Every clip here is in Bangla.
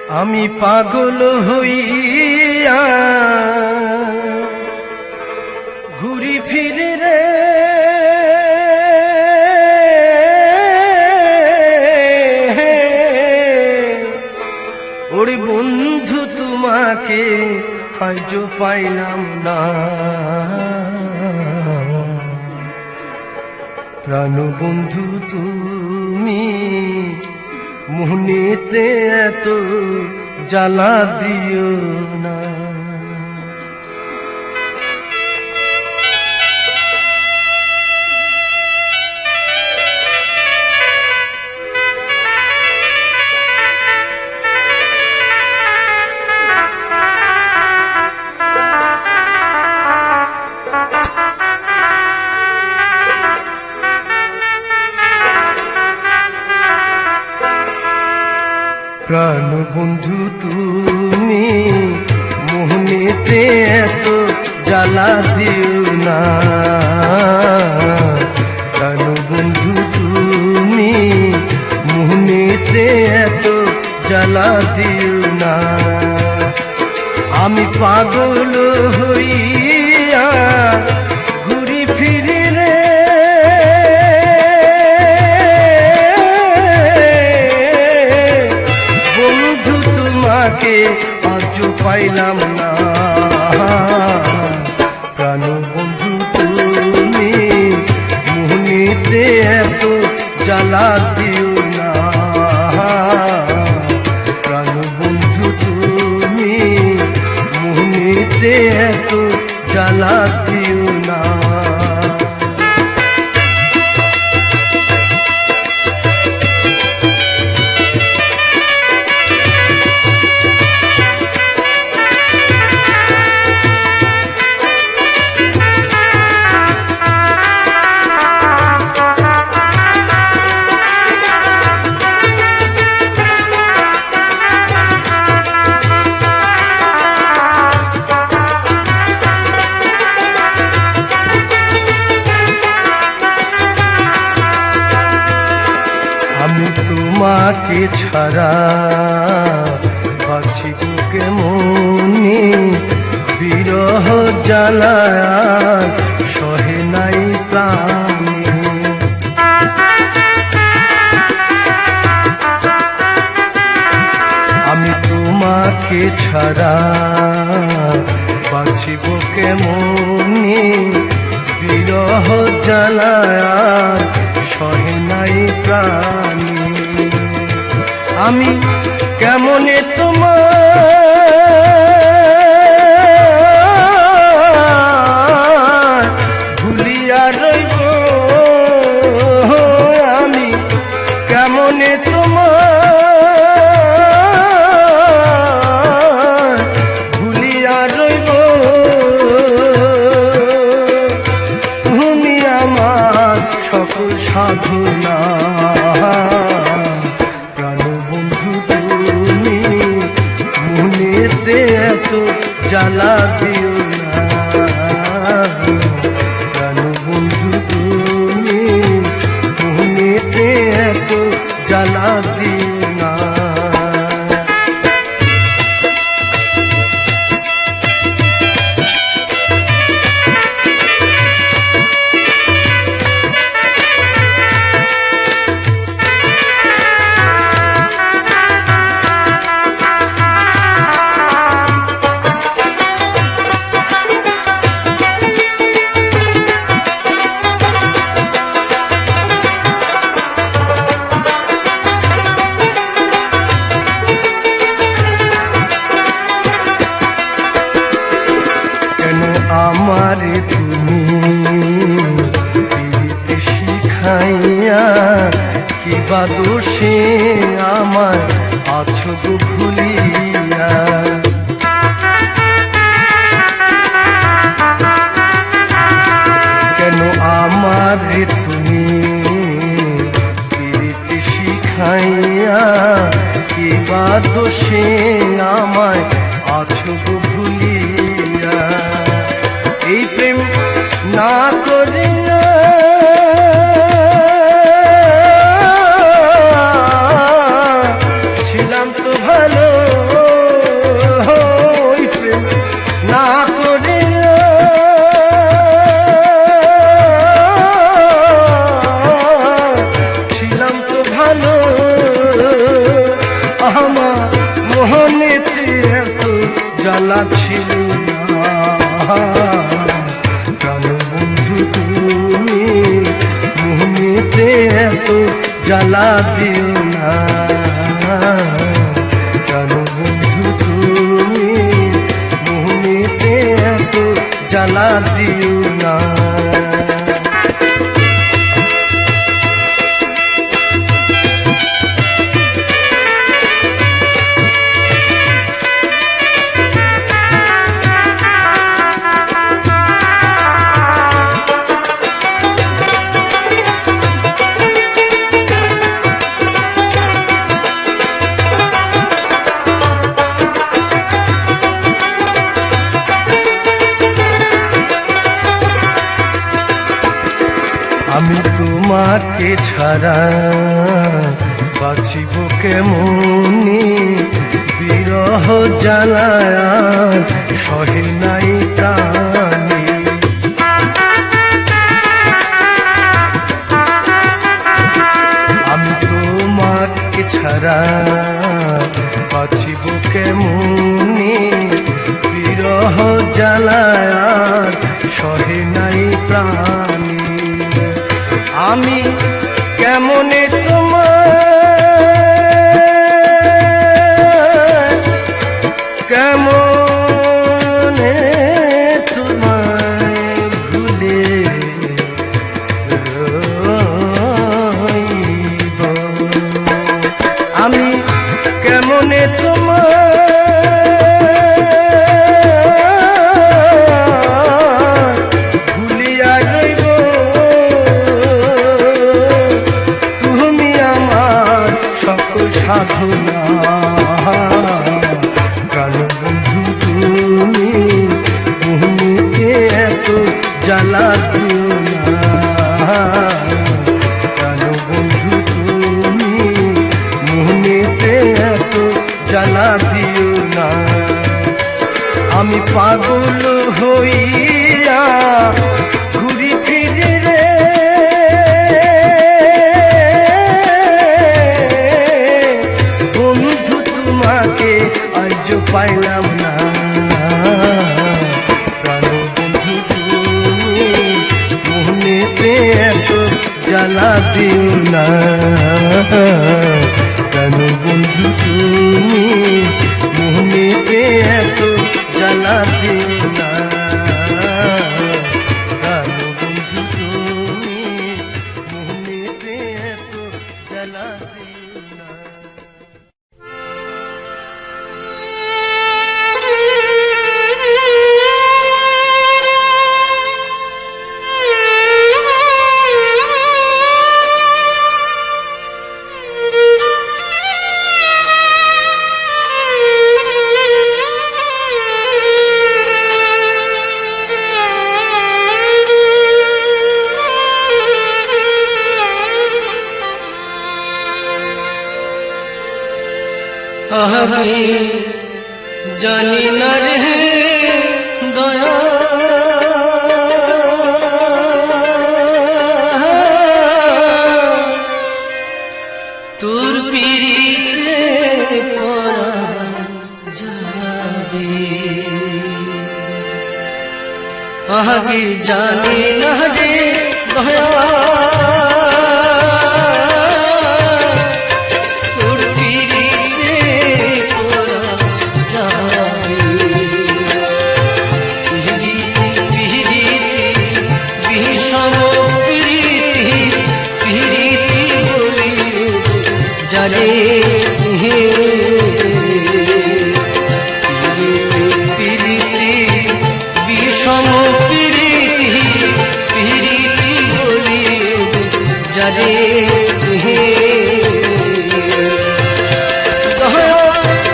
আমি পাগল হইয়া ঘুরি ফিরে রে ওরে বন্ধু তোমাকে আজ পাইলাম না প্রাণ বন্ধু তুমি মনেতে এত জ্বালা দিও না প্রাণ বন্ধু তুমি মোহনেতে এত জ্বালা দিও না প্রাণ বন্ধু তুমি মোহনেতে এত জ্বালা দিও না আমি পাগল হইয়া ঘুরি ফিরি রে আজ পাইলাম না প্রাণ বন্ধু তুমি মোহনেতে এত জ্বালা দিও না প্রাণ বন্ধু তুমি মোহনেতে এত জ্বালা দিও না আমি তোমাকে ছাড়া বাঁচি কেমনি বিরহ জ্বালা সহে নাই প্রাণে আমি তোমাকে ছাড়া বাঁচিব কেমনি বিরহ জ্বালা সহে নাই প্রাণী আমি কেমনে তোমার ভুলিয়া রইব আমি কেমনে তোমার ভুলিয়া রইব তুমি আমার সকল সাধনা প্রাণ বন্ধু তুমি মনেতে এত জ্বালা দিও না প্রাণ বন্ধু তুমি মনেতে এত জ্বালা দিও না আমারে তুমি পিরিতে শিখাইয়া কিবা দোষে আমার আছো গো ভুলিয়া কেন আমারে তুমি পিরিতে শিখাইয়া কিবা দোষে আমায় আছো গো ভুলিয়া এই প্রেম না করিয়া ছিলাম তো ভালো জ্বালা ছিল না। প্রাণ বন্ধু তুমি মোহনীতে এত জ্বালা দিও না। প্রাণ বন্ধু তুমি মোহনীতে এত জ্বালা দিও না। আমি তোমাকে ছাড়া বাঁচিব কেমনি, বিরহ জ্বালায় সহে নাই প্রাণী। আমি তোমাকে ছাড়া বাঁচিব কেমনি, বিরহ জ্বালায় সহে নাই প্রাণী। আমি কেমনে তোমায়, কেমনে তোমায় ভুলে রইব। আমি কেমনে তোমায় ভুলিয়া রইব। সাধনা প্রাণ বন্ধু তুমি মোহনীতে এত জ্বালা দিও না। প্রাণ বন্ধু তুমি মোহনীতে এত জ্বালা দিও না। আমি পাগল হইয়া ঘুরি ফিরে রে, আজ পাইলাম না। প্রাণ বন্ধু তুমি মোহনীতে এত জ্বালা দিও না। প্রাণ বন্ধু তুমি মোহনীতে এত জ্বালা দিও না। প্রাণ বন্ধু তুমি মোহনীতে এত জ্বালা দিও না। আমি জানি না রে দয়া, তোর পিরিতে পড়া যাবে। আগে জানি না রে দয়া, জানে পিরিতি বিষম পিরিতি পিরিতি বলি জানে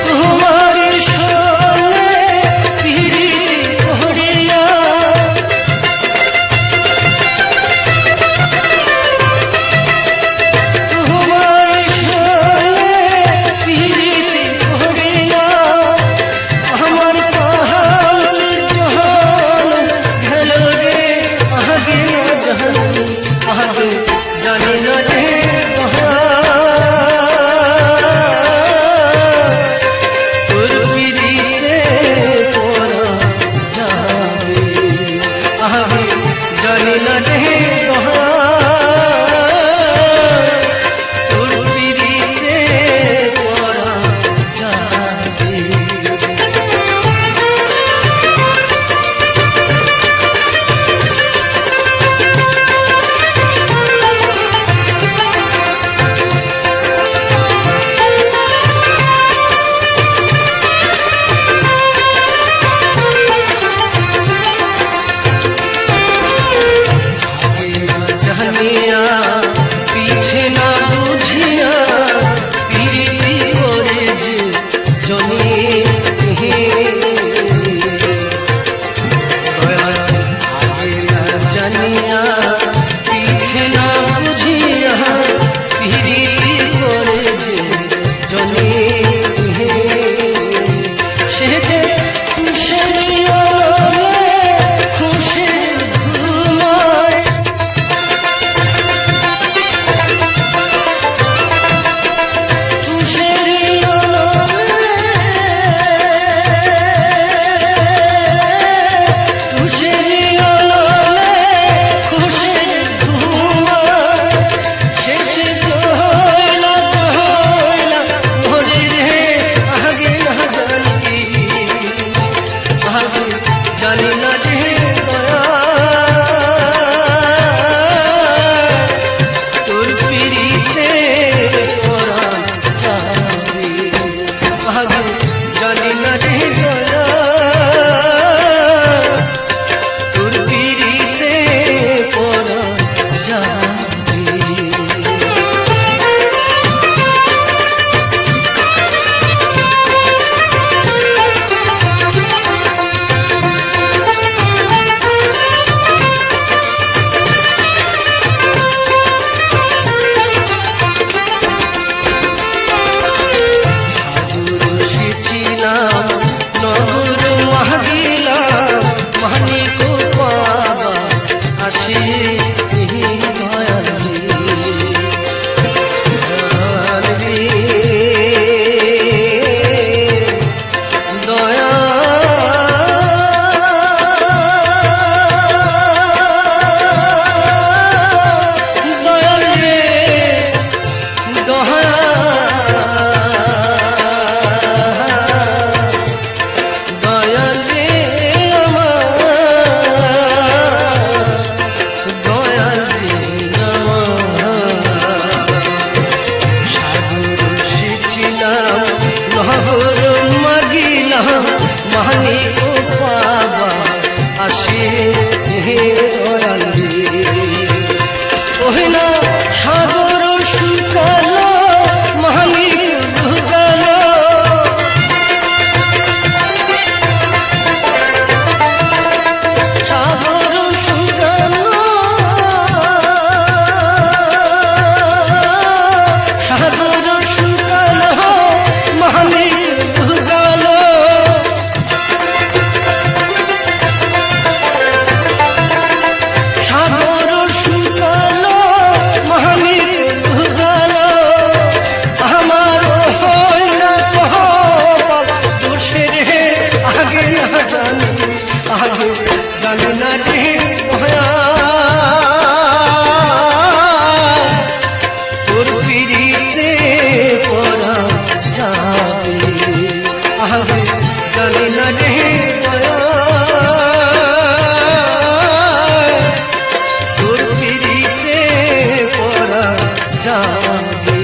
তোমার সঙ্গে পিরিতি করিয়া তোমার সঙ্গে পিরিতি যাবে।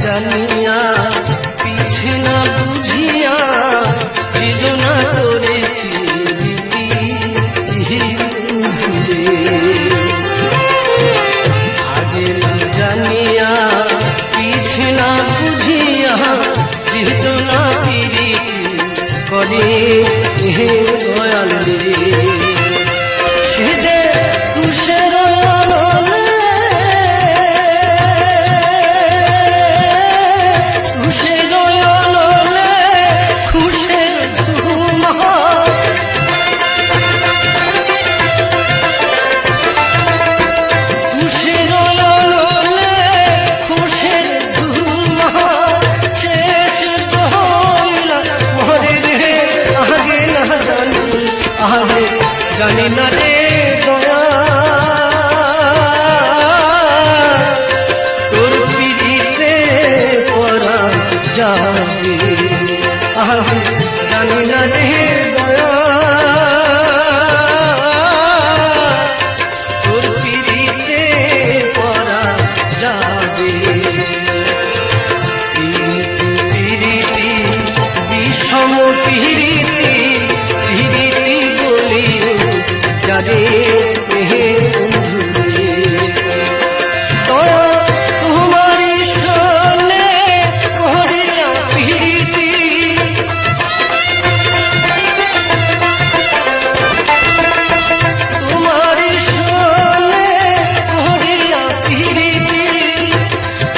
জানিয়া পিছে না বুঝিয়া বেদনা তোরে আগে না জানিয়া পিছে না বুঝিয়া বেদনা পিরি করে হে দয়াল রে সে যে তুষের জানি না রে দয়া তোর পিড়িতে পরা যাবে। জানি না রে দয়া তোর পিড়িতে পরা যাবে। পিড়িতি বিষম পিড়িতি পিড়িতি বলি যারে হে বন্ধুরে দয়া তোমারি সনে করিয়া পিড়িতি তোমারি সনে করিয়া পিড়িতি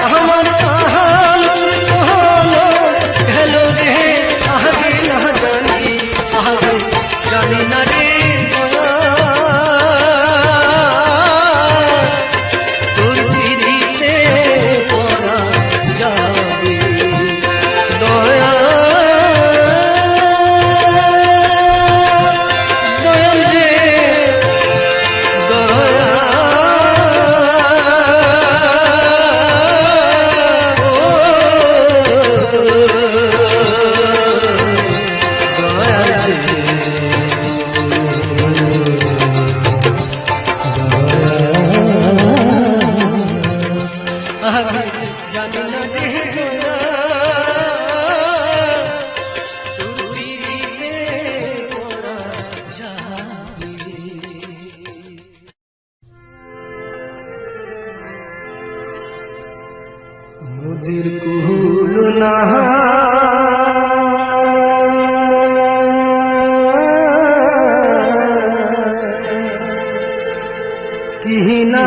আমার কাহান কহনো গেল রে আগে না জানি আগে জানি না রে মোদের কুহুল না কি না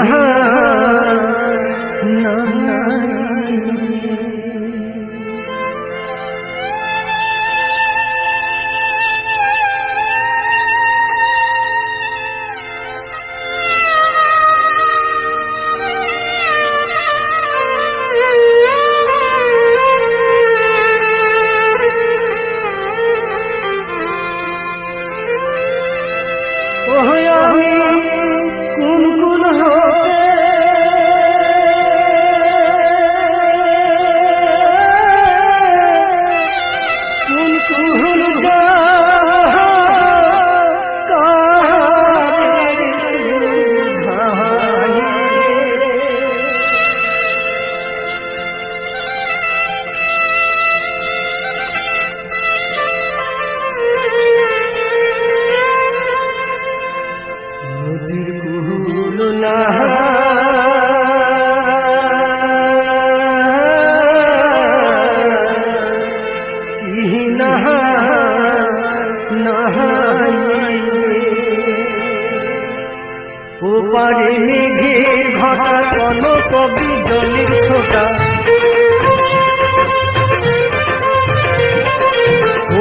ওপারে মেঘের ঘটা কনক বিজলির ছোটা,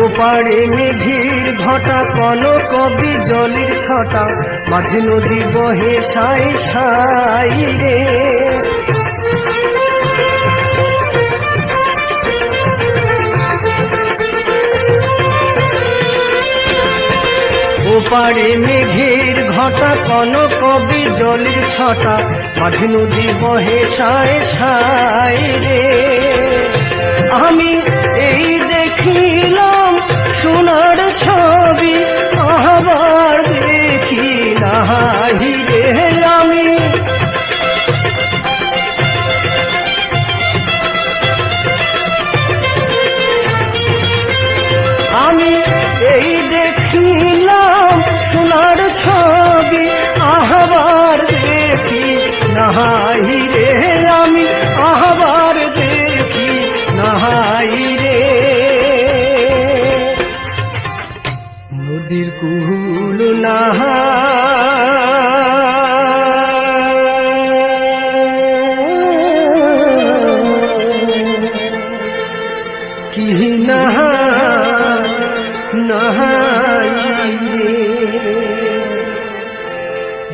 ওপারে মেঘের ঘটা কনক বিজলির ছটা, মাঝে নদী বহে সাই সাই রে। ওপারে মেঘের ঘটা কনক বিজলির ছটা মাঝি নদী বহে সায় সায় রে। আমি এই দেখিলাম সোনার ছবি আবার দেখি নাহি রে। আমি এই দেখিলাম সোনার ছবি আবার দেখি নাহি রে। আমি আবার দেখি নাহি রে। নদীর কুল নাহা কি নাহা নাহাই রে।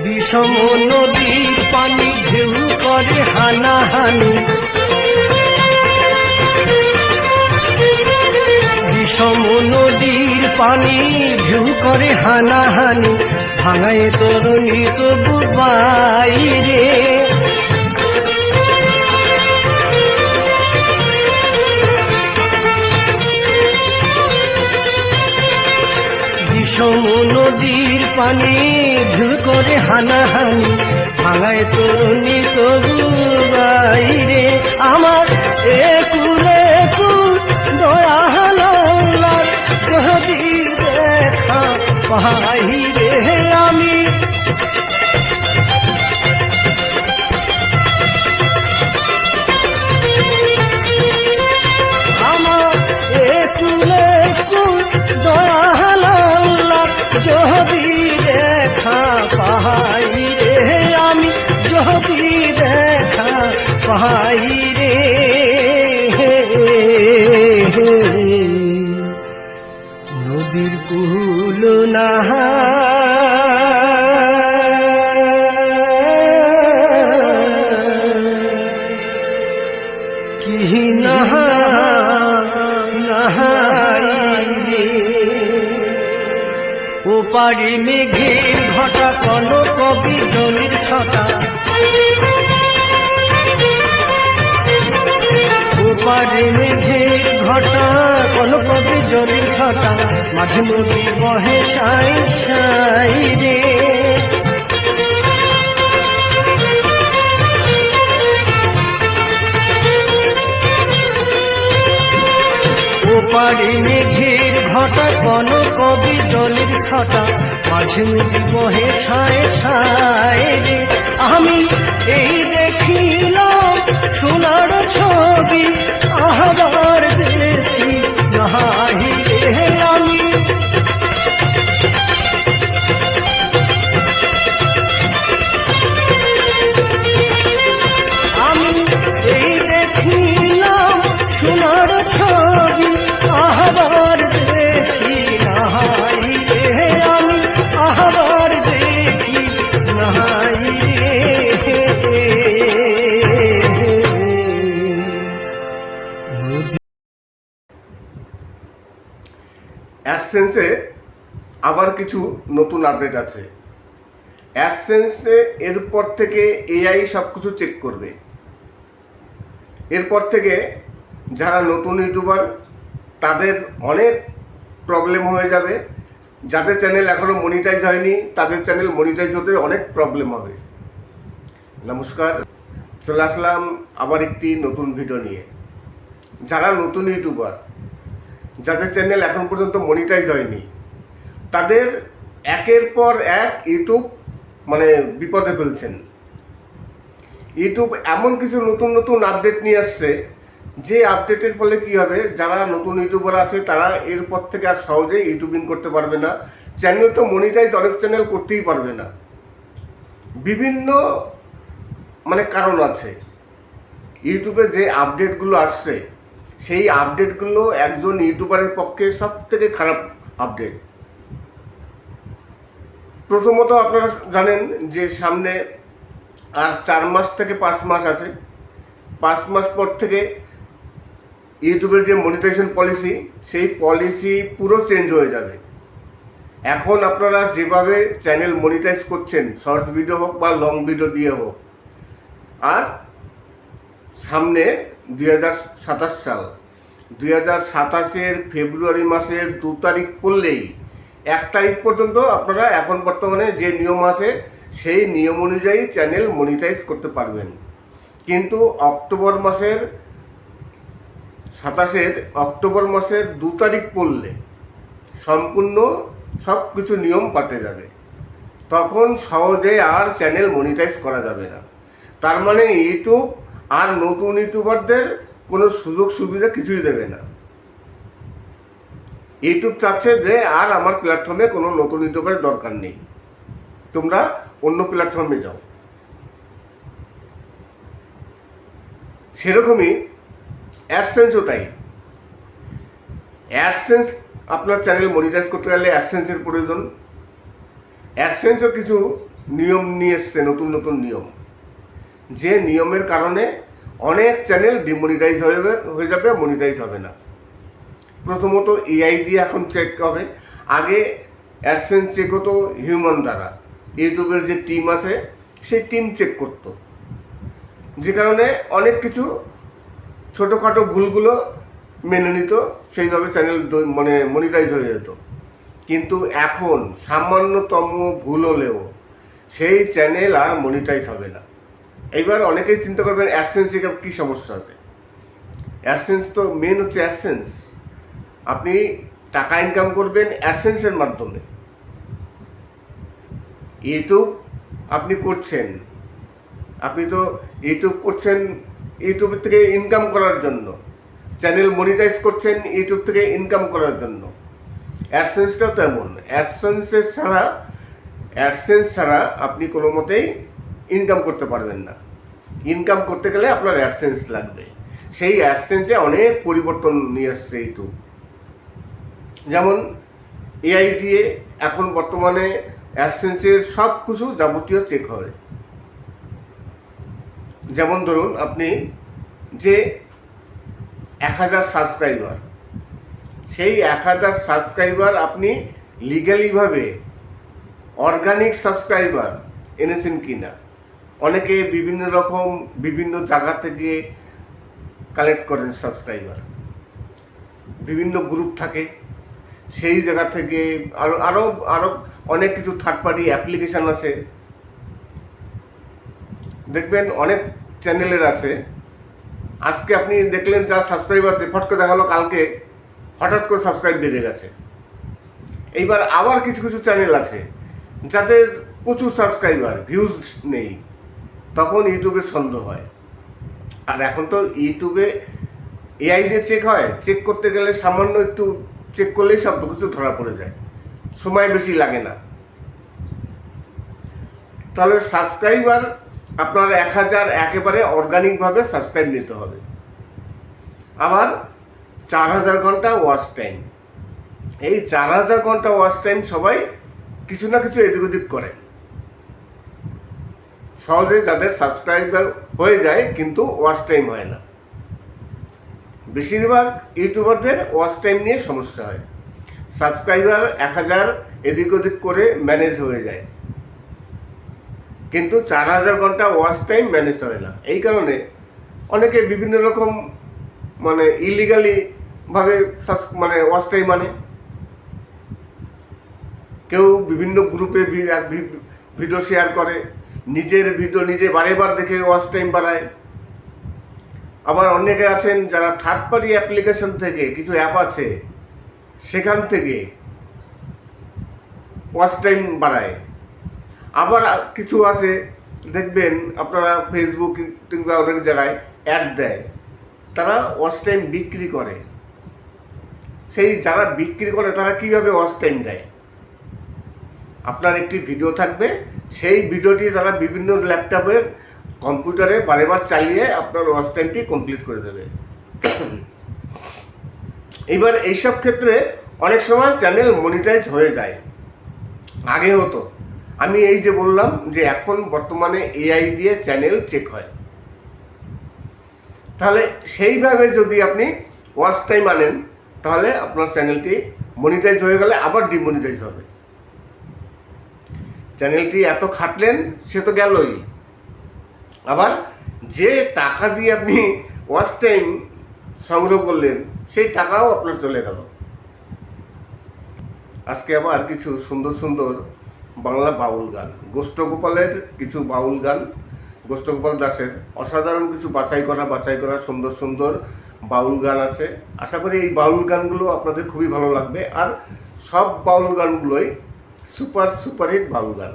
বিষম নদীর পানি ঢেউ করে হানাহানি, বিষম নদীর পানি ঢেউ করে হানাহানি, ভাঙায় তরুণী তবু বাইরে। বিষম নদীর পানি ঢেউ করে হানাহানি, ভাঙায় তরুণী তবু বাইরে। আমার একুলে কুল দয়া হালার যদি দেখা পাই রে। আমি আমার একুলে কুল দয়া হালার যদি দেখা পাই রে। আমি যদি দেখা পাই রে। নদীর কুল নাহা কি নাহা নাহাই রে। ওপারে মেঘের ঘটা কনক বিজলির ছটা, ওপারে মেঘের ঘটা কনক বিজলির ছটা মাঝি নদী বহে সাই সাই রে। ওপারে মেঘের ঘটা কনক বিজলির ছটা মাঝি নদী বহে সায় সায় রে। আমি এই দেখিলাম সোনার ছবি আবার দেখি নাহি রে। আমি আমি এই দেখিলাম সোনার ছবি আবার দেখি নাহি রে। আমি আবার দেখি নাহি রে। অ্যাডসেন্সে আবার কিছু নতুন আপডেট আছে। অ্যাডসেন্সে এরপর থেকে এআই সব কিছু চেক করবে। এরপর থেকে যারা নতুন ইউটিউবার তাদের অনেক প্রবলেম হয়ে যাবে। যাদের চ্যানেল এখনও মনিটাইজ হয়নি তাদের চ্যানেল মনিটাইজ হতে অনেক প্রবলেম হবে। নমস্কার, চলে আসলাম আবার একটি নতুন ভিডিও নিয়ে। যারা নতুন ইউটিউবার যাদের চ্যানেল এখন পর্যন্ত মনিটাইজ হয়নি তাদের একের পর এক ইউটিউব বিপদে ফেলছেন। ইউটিউব এমন কিছু নতুন নতুন আপডেট নিয়ে আসছে যে আপডেটের ফলে কি হবে, যারা নতুন ইউটিউবার আছে তারা এরপর থেকে আর সহজে ইউটিউবিং করতে পারবে না। চ্যানেল তো মনিটাইজ অনেক চ্যানেল করতেই পারবে না। বিভিন্ন কারণ আছে। ইউটিউবে যে আপডেটগুলো আসছে সেই আপডেটগুলো একজন ইউটিউবারের পক্ষে সব থেকে খারাপ আপডেট। প্রথমত আপনারা জানেন যে সামনে আর 4 মাস থেকে 5 মাস আছে। 5 মাস পর থেকে ইউটিউবের যে মনিটাইজেশন পলিসি সেই পলিসি পুরো চেঞ্জ হয়ে যাবে। এখন আপনারা যেভাবে চ্যানেল মনিটাইজ করছেন, শর্টস ভিডিও হোক বা লং ভিডিও দিয়ে হোক, আর সামনে 2027 সাল, 2027-এর ফেব্রুয়ারি মাসের 2 তারিখ পড়লেই 1 তারিখ পর্যন্ত আপনারা এখন বর্তমানে যে নিয়ম আছে সেই নিয়ম অনুযায়ী চ্যানেল মনিটাইজ করতে পারবেন। কিন্তু অক্টোবর মাসের 2 তারিখ পড়লে সম্পূর্ণ সব কিছু নিয়ম পাল্টে যাবে। তখন সহজে আর চ্যানেল মনিটাইজ করা যাবে না। তার মানে ইউটিউব আর নতুন ইউটিউবারদের কোনো সুযোগ সুবিধা কিছুই দেবে না। ইউটিউব চাচ্ছে যে আর আমার প্ল্যাটফর্মে কোনো নতুন ইউটিউবারের দরকার নেই, তোমরা অন্য প্ল্যাটফর্মে যাও। সেরকমই অ্যাডসেন্সও তাই। অ্যাডসেন্স আপনার চ্যানেল মনিটাইজ করতে গেলে অ্যাডসেন্সের প্রয়োজন। অ্যাডসেন্সও কিছু নিয়ম নিয়ে এসছে, নতুন নতুন নিয়ম, যে নিয়মের কারণে অনেক চ্যানেল ডিমনিটাইজ হয়ে যাবে, মনিটাইজ হবে না। প্রথমত এআই দিয়ে এখন চেক হবে। আগে অ্যাডসেন্স চেক হতো হিউম্যান দ্বারা, ইউটিউবের যে টিম আছে সেই টিম চেক করতো, যে কারণে অনেক কিছু ছোটোখাটো ভুলগুলো মেনে নিত, সেইভাবে চ্যানেল মনিটাইজ হয়ে যেত। কিন্তু এখন সামান্যতম ভুল হলেও সেই চ্যানেল আর মনিটাইজ হবে না। এইবার অনেকেই চিন্তা করবেন অ্যাডসেন্সে কী সমস্যা আছে। অ্যাডসেন্স তো মেন হচ্ছে অ্যাডসেন্স। আপনি টাকা ইনকাম করবেন অ্যাডসেন্সের মাধ্যমে। ইউটিউব আপনি করছেন, আপনি তো ইউটিউব করছেন ইউটিউব থেকে ইনকাম করার জন্য, চ্যানেল মনিটাইজ করছেন ইউটিউব থেকে ইনকাম করার জন্য। অ্যাডসেন্সটাও তেমন। অ্যাডসেন্স ছাড়া আপনি কোনো মতেই ইনকাম করতে পারবেন না। ইনকাম করতে গেলে আপনার অ্যাডসেন্স লাগবে। সেই অ্যাডসেন্সে অনেক পরিবর্তন নিয়ে আসছে ইউটিউব। যেমন এআই দিয়ে এখন বর্তমানে অ্যাডসেন্সের সব কিছু যাবতীয় চেক হয়। যেমন ধরুন আপনি যে 1000 সাবস্ক্রাইবার, সেই 1000 সাবস্ক্রাইবার আপনি লিগ্যালিভাবে অর্গানিক সাবস্ক্রাইবার এনেছেন কিনা। অনেকে বিভিন্ন রকম বিভিন্ন জায়গা থেকে কালেক্ট করেন সাবস্ক্রাইবার, বিভিন্ন গ্রুপ থাকে, সেই জায়গা থেকে আরও অনেক কিছু থার্ড পার্টি অ্যাপ্লিকেশান আছে। দেখবেন অনেক চ্যানেলের আছে, আজকে আপনি দেখলেন যার সাবস্ক্রাইব আছে, ফটকে দেখালো কালকে হঠাৎ করে সাবস্ক্রাইব বেড়ে গেছে। এইবার আবার কিছু কিছু চ্যানেল আছে যাদের প্রচুর সাবস্ক্রাইবার, ভিউজ নেই, তখন ইউটিউবের সন্দেহ হয়। আর এখন তো ইউটিউবে এআই দিয়ে চেক হয়, চেক করতে গেলে সামান্য একটু চেক করলেই সব কিছু ধরা পড়ে যায়, সময় বেশি লাগে না। তাহলে সাবস্ক্রাইবার আপনার 1000 একেবারে অর্গানিকভাবে সাবস্ক্রাইব নিতে হবে। আবার 4000 ঘন্টা ওয়াচ টাইম। এই 4000 ঘন্টা ওয়াচ টাইম সবাই কিছু না কিছু এদিক ওদিক করে, সহজে যাদের সাবস্ক্রাইবার হয়ে যায় কিন্তু ওয়াচ টাইম হয় না। বেশিরভাগ ইউটিউবারদের ওয়াচ টাইম নিয়ে সমস্যা হয়। সাবস্ক্রাইবার 1000 এদিক ওদিক করে ম্যানেজ হয়ে যায়, কিন্তু 4000 ঘন্টা ওয়াচ টাইম ম্যানেজ হয় না। এই কারণে অনেকে বিভিন্ন রকম ইলিগালি ভাবে ওয়াচ টাইম কেউ বিভিন্ন গ্রুপে ভিডিও শেয়ার করে, নিজের ভিডিও নিজে বারেবার দেখে ওয়াচ টাইম বাড়ায়। আবার অনেকে আছেন যারা থার্ড পার্টি অ্যাপ্লিকেশন থেকে, কিছু অ্যাপ আছে সেখান থেকে ওয়াচ টাইম বাড়ায়। আবার কিছু আছে দেখবেন আপনারা ফেসবুক কিংবা অনেক জায়গায় অ্যাড দেয়, তারা ওয়াচ টাইম বিক্রি করে। সেই যারা বিক্রি করে তারা কীভাবে ওয়াচ টাইম দেয়? আপনার একটি ভিডিও থাকবে, সেই ভিডিওটি তারা বিভিন্ন ল্যাপটপে কম্পিউটারে বারেবার চালিয়ে আপনার ওয়াচ টাইমটি কমপ্লিট করে দেবে। এবার এইসব ক্ষেত্রে অনেক সময় চ্যানেল মনিটাইজ হয়ে যায়। আগে হতো, আমি এই যে বললাম যে এখন বর্তমানে এআই দিয়ে চ্যানেল চেক হয়। তাহলে সেইভাবে যদি আপনি ওয়াচ টাইম আনেন, তাহলে আপনার চ্যানেলটি মনিটাইজ হয়ে গেলে আবার ডিমনিটাইজ হবে। চ্যানেলটি এত খাটলেন, সে তো গেলই, আবার যে টাকা দিয়ে আপনি ওয়াচ টাইম সংগ্রহ করলেন সেই টাকাও আপনার চলে গেল। আজকে আবার কিছু সুন্দর সুন্দর বাংলা বাউল গান, গোষ্ঠগোপালের কিছু বাউল গান, গোষ্ঠগোপাল দাসের অসাধারণ কিছু বাছাই করা সুন্দর সুন্দর বাউল গান আছে। আশা করি এই বাউল গানগুলো আপনাদের খুবই ভালো লাগবে। আর সব বাউল গানগুলোই সুপারহিট বাউল গান,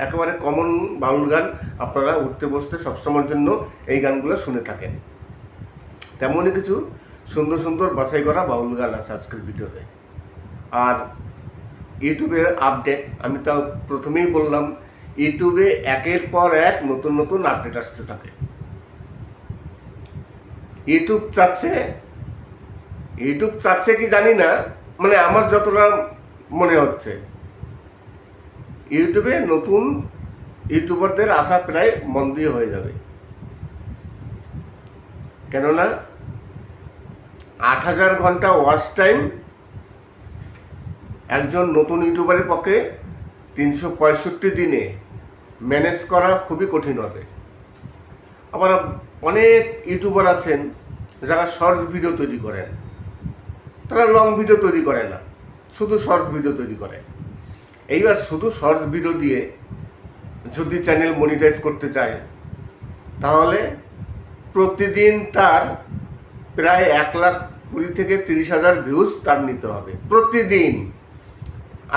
একেবারে কমন বাউল গান। আপনারা উঠতে বসতে সবসময়ের জন্য এই গানগুলো শুনে থাকেন। তেমনই কিছু সুন্দর সুন্দর বাছাই করা বাউল গান আছে আজকের ভিডিওতে। আর ইউটিউবের আপডেট, আমি তো প্রথমেই বললাম, ইউটিউবে একের পর এক নতুন নতুন আপডেট আসতে থাকে। ইউটিউব চাচ্ছে কি জানি না, মানে আমার যতটা মনে হচ্ছে ইউটিউবে নতুন ইউটিউবারদের আসা প্রায় বন্ধই হয়ে যাবে। কেননা 8,000 ঘন্টা ওয়াচ টাইম একজন নতুন ইউটিউবারের পক্ষে 365 দিনে ম্যানেজ করা খুবই কঠিন হবে। আবার অনেক ইউটিউবার আছেন যারা শর্টস ভিডিও তৈরি করেন, তারা লং ভিডিও তৈরি করে না, শুধু শর্টস ভিডিও তৈরি করে। এইবার শুধু শর্টস ভিডিও দিয়ে যদি চ্যানেল মনিটাইজ করতে চায়, তাহলে প্রতিদিন তার প্রায় 1,20,000 থেকে 30,000 ভিউজ তার নিতে হবে প্রতিদিন।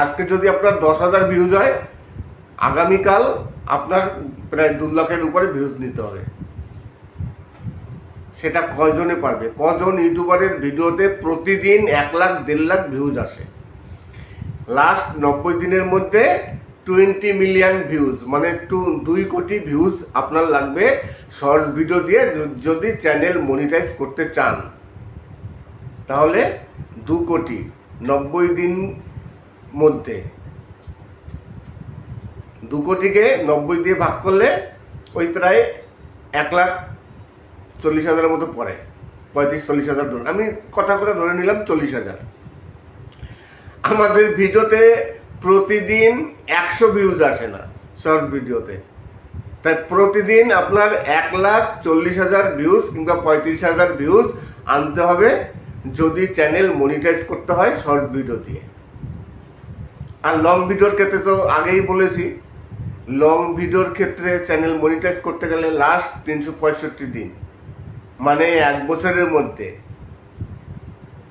আজকে যদি আপনার 10,000 ভিউজ হয়, আগামীকাল আপনার প্রায় 2 লাখের উপরে ভিউজ নিতে হবে। সেটা কজনে পারবে? কজন ইউটিউবারের ভিডিওতে প্রতিদিন 1 লাখ 1.5 লাখ ভিউজ আসে? লাস্ট 90 দিনের মধ্যে 20 মিলিয়ন ভিউজ, মানে 2 কোটি ভিউজ আপনার লাগবে শর্টস ভিডিও দিয়ে যদি চ্যানেল মনিটাইজ করতে চান। তাহলে 2 কোটি 90 দিন মধ্যে 2 কোটিকে 90 দিয়ে ভাগ করলে ওই প্রায় 1,40,000 মতো পড়ে, 35-40,000 ধরুন, আমি কথা ধরে নিলাম 40,000। আমাদের ভিডিওতে প্রতিদিন 100 ভিউজ আসে না শর্ট ভিডিওতে, তাই প্রতিদিন আপনার 1,40,000 ভিউজ কিংবা 35,000 ভিউজ আনতে হবে যদি চ্যানেল মনিটাইজ করতে হয় শর্ট ভিডিও দিয়ে। আর লং ভিডিওর ক্ষেত্রে তো আগেই বলেছি, লং ভিডিওর ক্ষেত্রে চ্যানেল মনিটাইজ করতে গেলে লাস্ট 365 দিন, মানে 1 বছরের মধ্যে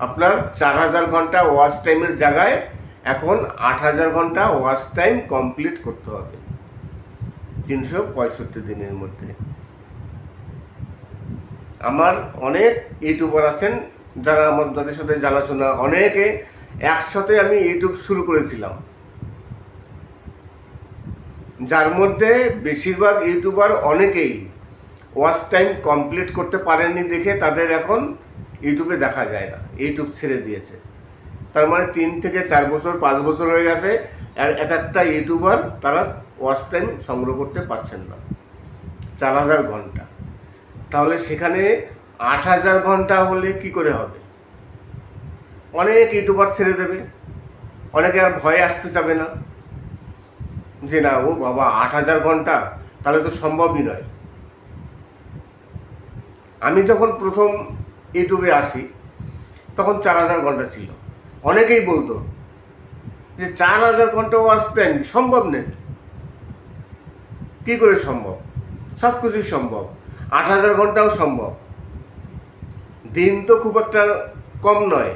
আপনার 4,000 ঘন্টা ওয়াচ টাইমের জায়গায় এখন 8,000 ঘন্টা ওয়াচ টাইম কমপ্লিট করতে হবে 365 দিনের মধ্যে। আমার অনেক ইউটিউবার আছেন যারা যাদের সাথে জানাশোনা, অনেকে একসাথে আমি ইউটিউব শুরু করেছিলাম, যার মধ্যে বেশিরভাগ ইউটিউবার অনেকেই ওয়াচ টাইম কমপ্লিট করতে পারেননি দেখে তাদের এখন ইউটিউবে দেখা যায় না, ইউটিউব ছেড়ে দিয়েছে। তার মানে 3 থেকে 4 বছর 5 বছর হয়ে গেছে একটা ইউটিউবার তারা ওয়াচ টাইম সংগ্রহ করতে পারছেন না 4,000 ঘন্টা। তাহলে সেখানে 8,000 ঘন্টা হলে কি করে হবে? অনেক ইউটিউবার ছেড়ে দেবে, অনেকে আর ভয়ে আসতে চাবে না যে না ও বাবা 8,000 ঘন্টা, তাহলে তো সম্ভবই নয়। আমি যখন প্রথম ইউটিউবে আসি তখন 4,000 ঘন্টা ছিল। অনেকেই বলতো যে 4,000 ঘন্টা ওয়াচ টাইম সম্ভব নাকি? কি করে সম্ভব? সব কিছুই সম্ভব, 8,000 ঘন্টাও সম্ভব। দিন তো খুব একটা কম নয়,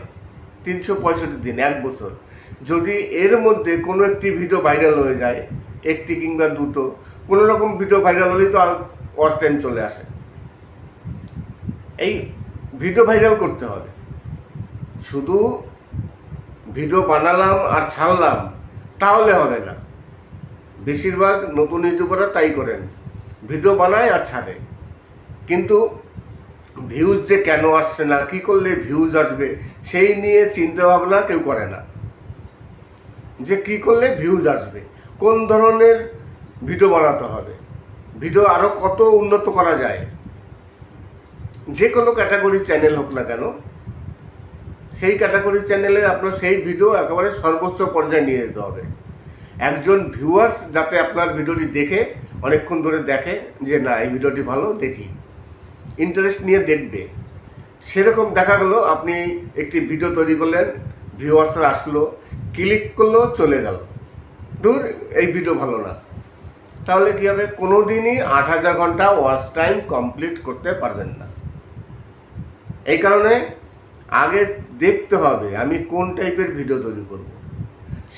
365 দিন, 1 বছর। যদি এর মধ্যে কোনো একটি ভিডিও ভাইরাল হয়ে যায়, একটি কিংবা দুটো, কোনো রকম ভিডিও ভাইরাল হলেই তো ওয়াচ টাইম চলে আসে। এই ভিডিও ভাইরাল করতে হবে, শুধু ভিডিও বানালাম আর ছাড়লাম তাহলে হবে না। বেশিরভাগ নতুন ইউটিউবাররা তাই করেন, ভিডিও বানায় আর ছাড়ে, কিন্তু ভিউজ যে কেন আসছে না, কি করলে ভিউজ আসবে সেই নিয়ে চিন্তা ভাবনা কেউ করে না, যে কি করলে ভিউজ আসবে, কোন ধরনের ভিডিও বানাতে হবে, ভিডিও আরও কত উন্নত করা যায়। যে কোনো ক্যাটাগরির চ্যানেল হোক না কেন, সেই ক্যাটাগরির চ্যানেলে আপনার সেই ভিডিও একেবারে সর্বোচ্চ পর্যায়ে নিয়ে যেতে হবে। একজন ভিউয়ার্স যাতে আপনার ভিডিওটি দেখে অনেকক্ষণ ধরে দেখে যে না এই ভিডিওটি ভালো, দেখি, ইন্টারেস্ট নিয়ে দেখবে। সেরকম দেখা গেলো আপনি একটি ভিডিও তৈরি করলেন, ভিউয়ার্সরা আসলো, ক্লিক করলো, চলে গেল, দূর এই ভিডিও ভালো না, তাহলে কী হবে? কোনো দিনই 8,000 ঘন্টা ওয়াচ টাইম কমপ্লিট করতে পারবেন না। এই কারণে আগে দেখতে হবে আমি কোন টাইপের ভিডিও তৈরি করব,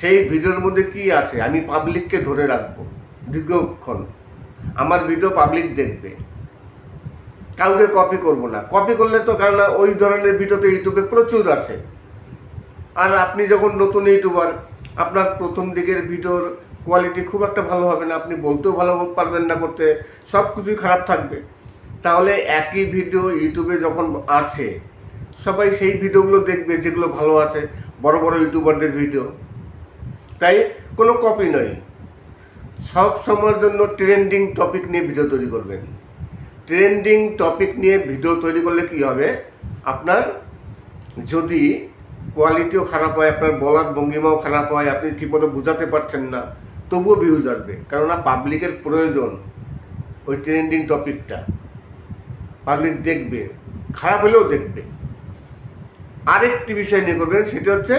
সেই ভিডিওর মধ্যে কি আছে, আমি পাবলিককে ধরে রাখবো দীর্ঘক্ষণ, আমার ভিডিও পাবলিক দেখবে, কাউকে কপি করব না। কপি করলে তো, কারণ ওই ধরনের ভিডিও তো ইউটিউবে প্রচুর আছে। আর আপনি যখন নতুন ইউটিউবার, আপনার প্রথম দিকের ভিডিওর কোয়ালিটি খুব একটা ভালো হবে না, আপনি বলতেও ভালো পারবেন না করতে, সব কিছুই খারাপ থাকবে। তাহলে একই ভিডিও ইউটিউবে যখন আছে, সবাই সেই ভিডিওগুলো দেখবে যেগুলো ভালো আছে, বড় বড় ইউটিউবারদের ভিডিও। তাই কোনো কপি নয়, সব সময়ের জন্য ট্রেন্ডিং টপিক নিয়ে ভিডিও তৈরি করবেন। ট্রেন্ডিং টপিক নিয়ে ভিডিও তৈরি করলে কি হবে, আপনার যদি কোয়ালিটিও খারাপ হয়, আপনার বলার ভঙ্গিমাও খারাপ হয়, আপনি ঠিকমতো বোঝাতে পারছেন না, তবুও ভিউজ আসবে। কেননা পাবলিকের প্রয়োজন ওই ট্রেন্ডিং টপিকটা, পাবলিক দেখবে, খারাপ হলেও দেখবে। আরেকটি বিষয় নিয়ে করবেন, সেটা হচ্ছে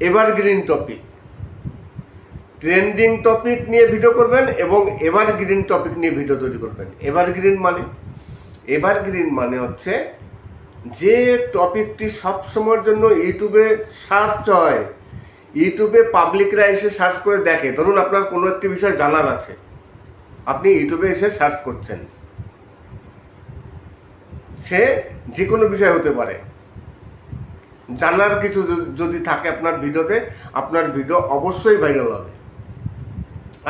এভারগ্রিন টপিক। ট্রেন্ডিং টপিক নিয়ে ভিডিও করবেন এবং এভারগ্রিন টপিক নিয়ে ভিডিও তৈরি করবেন। এভারগ্রিন মানে হচ্ছে যে টপিকটি সবসময়ের জন্য ইউটিউবে সার্চ হয়, ইউটিউবে পাবলিকরা এসে সার্চ করে দেখে। ধরুন আপনার কোনো একটি বিষয় জানার আছে, আপনি ইউটিউবে এসে সার্চ করছেন, সে যে কোনো বিষয় হতে পারে, জানার কিছু যদি থাকে আপনার ভিডিওতে, আপনার ভিডিও অবশ্যই ভাইরাল হবে।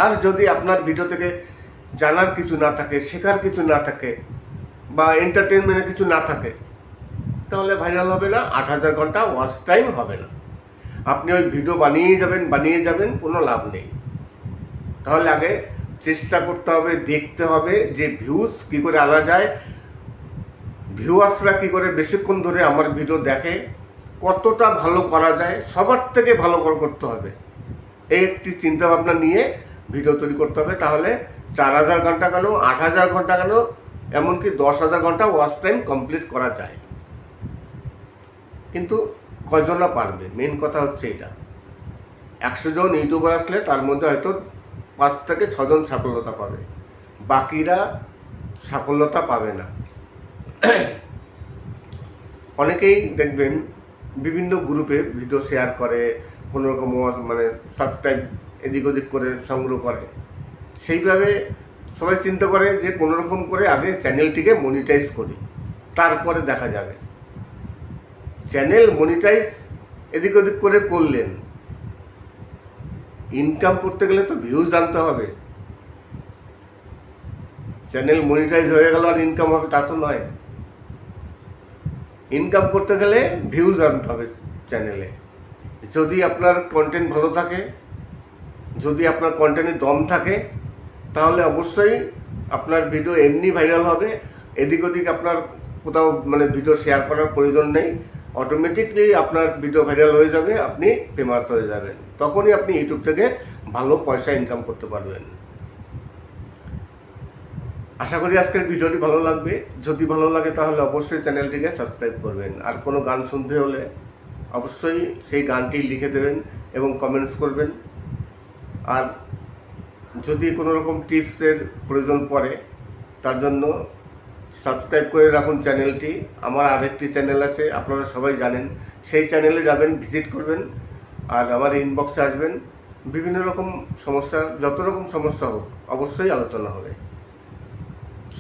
আর যদি আপনার ভিডিও থেকে জানার কিছু না থাকে, শেখার কিছু না থাকে, বা এন্টারটেনমেন্টের কিছু না থাকে, তাহলে ভাইরাল হবে না, 8,000 ঘন্টা ওয়াচ টাইম হবে না। আপনি ওই ভিডিও বানিয়ে যাবেন, কোনো লাভ নেই। তাহলে আগে চেষ্টা করতে হবে, দেখতে হবে যে ভিউজ কী করে আনা যায়, ভিউয়ার্সরা কী করে বেশিক্ষণ ধরে আমার ভিডিও দেখে, কতটা ভালো করা যায়, সবার থেকে ভালো করতে হবে। এই একটি চিন্তাভাবনা নিয়ে ভিডিও তৈরি করতে হবে। তাহলে 4,000 ঘন্টা কেন, 8,000 ঘন্টা কেন, এমনকি 10,000 ঘন্টা ওয়াচ টাইম কমপ্লিট করা যায়। কিন্তু কয়জনা পারবে, মেন কথা হচ্ছে এটা। 100 জন ইউটিউবার আসলে তার মধ্যে হয়তো 5 থেকে 6 জন সাফল্যতা পাবে, বাকিরা সাফল্যতা পাবে না। অনেকেই দেখবেন বিভিন্ন গ্রুপে ভিডিও শেয়ার করে, কোনো রকম মানে সাবস্ক্রাইব এদিক ওদিক করে সংগ্রহ করে। সেইভাবে সবাই চিন্তা করে যে কোনো রকম করে আগে চ্যানেলটিকে মনিটাইজ করি, তারপরে দেখা যাবে। চ্যানেল মনিটাইজ এদিক ওদিক করে করলেন, ইনকাম করতে গেলে তো ভিউজ আনতে হবে। চ্যানেল মনিটাইজ হয়ে গেল আর ইনকাম হবে তা তো নয়। ইনকাম করতে গেলে ভিউজ আনতে হবে চ্যানেলে। যদি আপনার কন্টেন্ট ভালো থাকে, যদি আপনার কন্টেন্টে দম থাকে, তাহলে অবশ্যই আপনার ভিডিও এমনি ভাইরাল হবে। এদিক ওদিক আপনার কোথাও মানে ভিডিও শেয়ার করার প্রয়োজন নেই, অটোমেটিকলি আপনার ভিডিও ভাইরাল হয়ে যাবে, আপনি ফেমাস হয়ে যাবেন। তখনই আপনি ইউটিউব থেকে ভালো পয়সা ইনকাম করতে পারবেন। আশা করি আজকের ভিডিওটি ভালো লাগবে। যদি ভালো লাগে তাহলে অবশ্যই চ্যানেলটিকে সাবস্ক্রাইব করবেন। আর কোনো গান শুনতে হলে অবশ্যই সেই গানটি লিখে দেবেন এবং কমেন্টস করবেন। আর যদি কোনো রকম টিপসের প্রয়োজন পড়ে, তার জন্য সাবস্ক্রাইব করে রাখুন চ্যানেলটি। আমার আরেকটি চ্যানেল আছে, আপনারা সবাই জানেন, সেই চ্যানেলে যাবেন, ভিজিট করবেন, আর আমার ইনবক্সে আসবেন। বিভিন্ন রকম সমস্যা, যত রকম সমস্যা হোক, অবশ্যই আলোচনা হবে।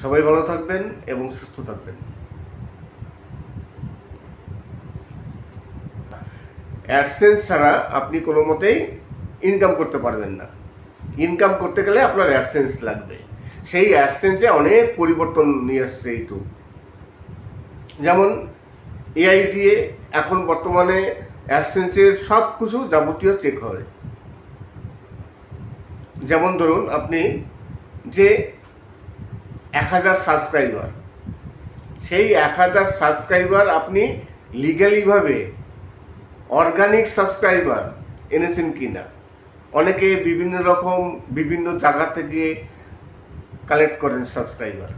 সবাই ভালো থাকবেন এবং সুস্থ থাকবেন। অ্যাডসেন্স ছাড়া আপনি কোনো মতেই ইনকাম করতে পারবেন না। ইনকাম করতে গেলে আপনার অ্যাডসেন্স লাগবে। সেই অ্যাডসেন্সে অনেক পরিবর্তন নিয়ে আসছে ইউটিউব। যেমন এআই দিয়ে এখন বর্তমানে অ্যাডসেন্সের সব কিছু যাবতীয় চেক হয়। যেমন ধরুন আপনি যে 1000 সাবস্ক্রাইবার, সেই 1000 সাবস্ক্রাইবার আপনি লিগ্যালিভাবে অর্গানিক সাবস্ক্রাইবার এনেছেন কিনা, অনেকে বিভিন্ন রকম বিভিন্ন জায়গা থেকে কালেক্ট করেন সাবস্ক্রাইবার,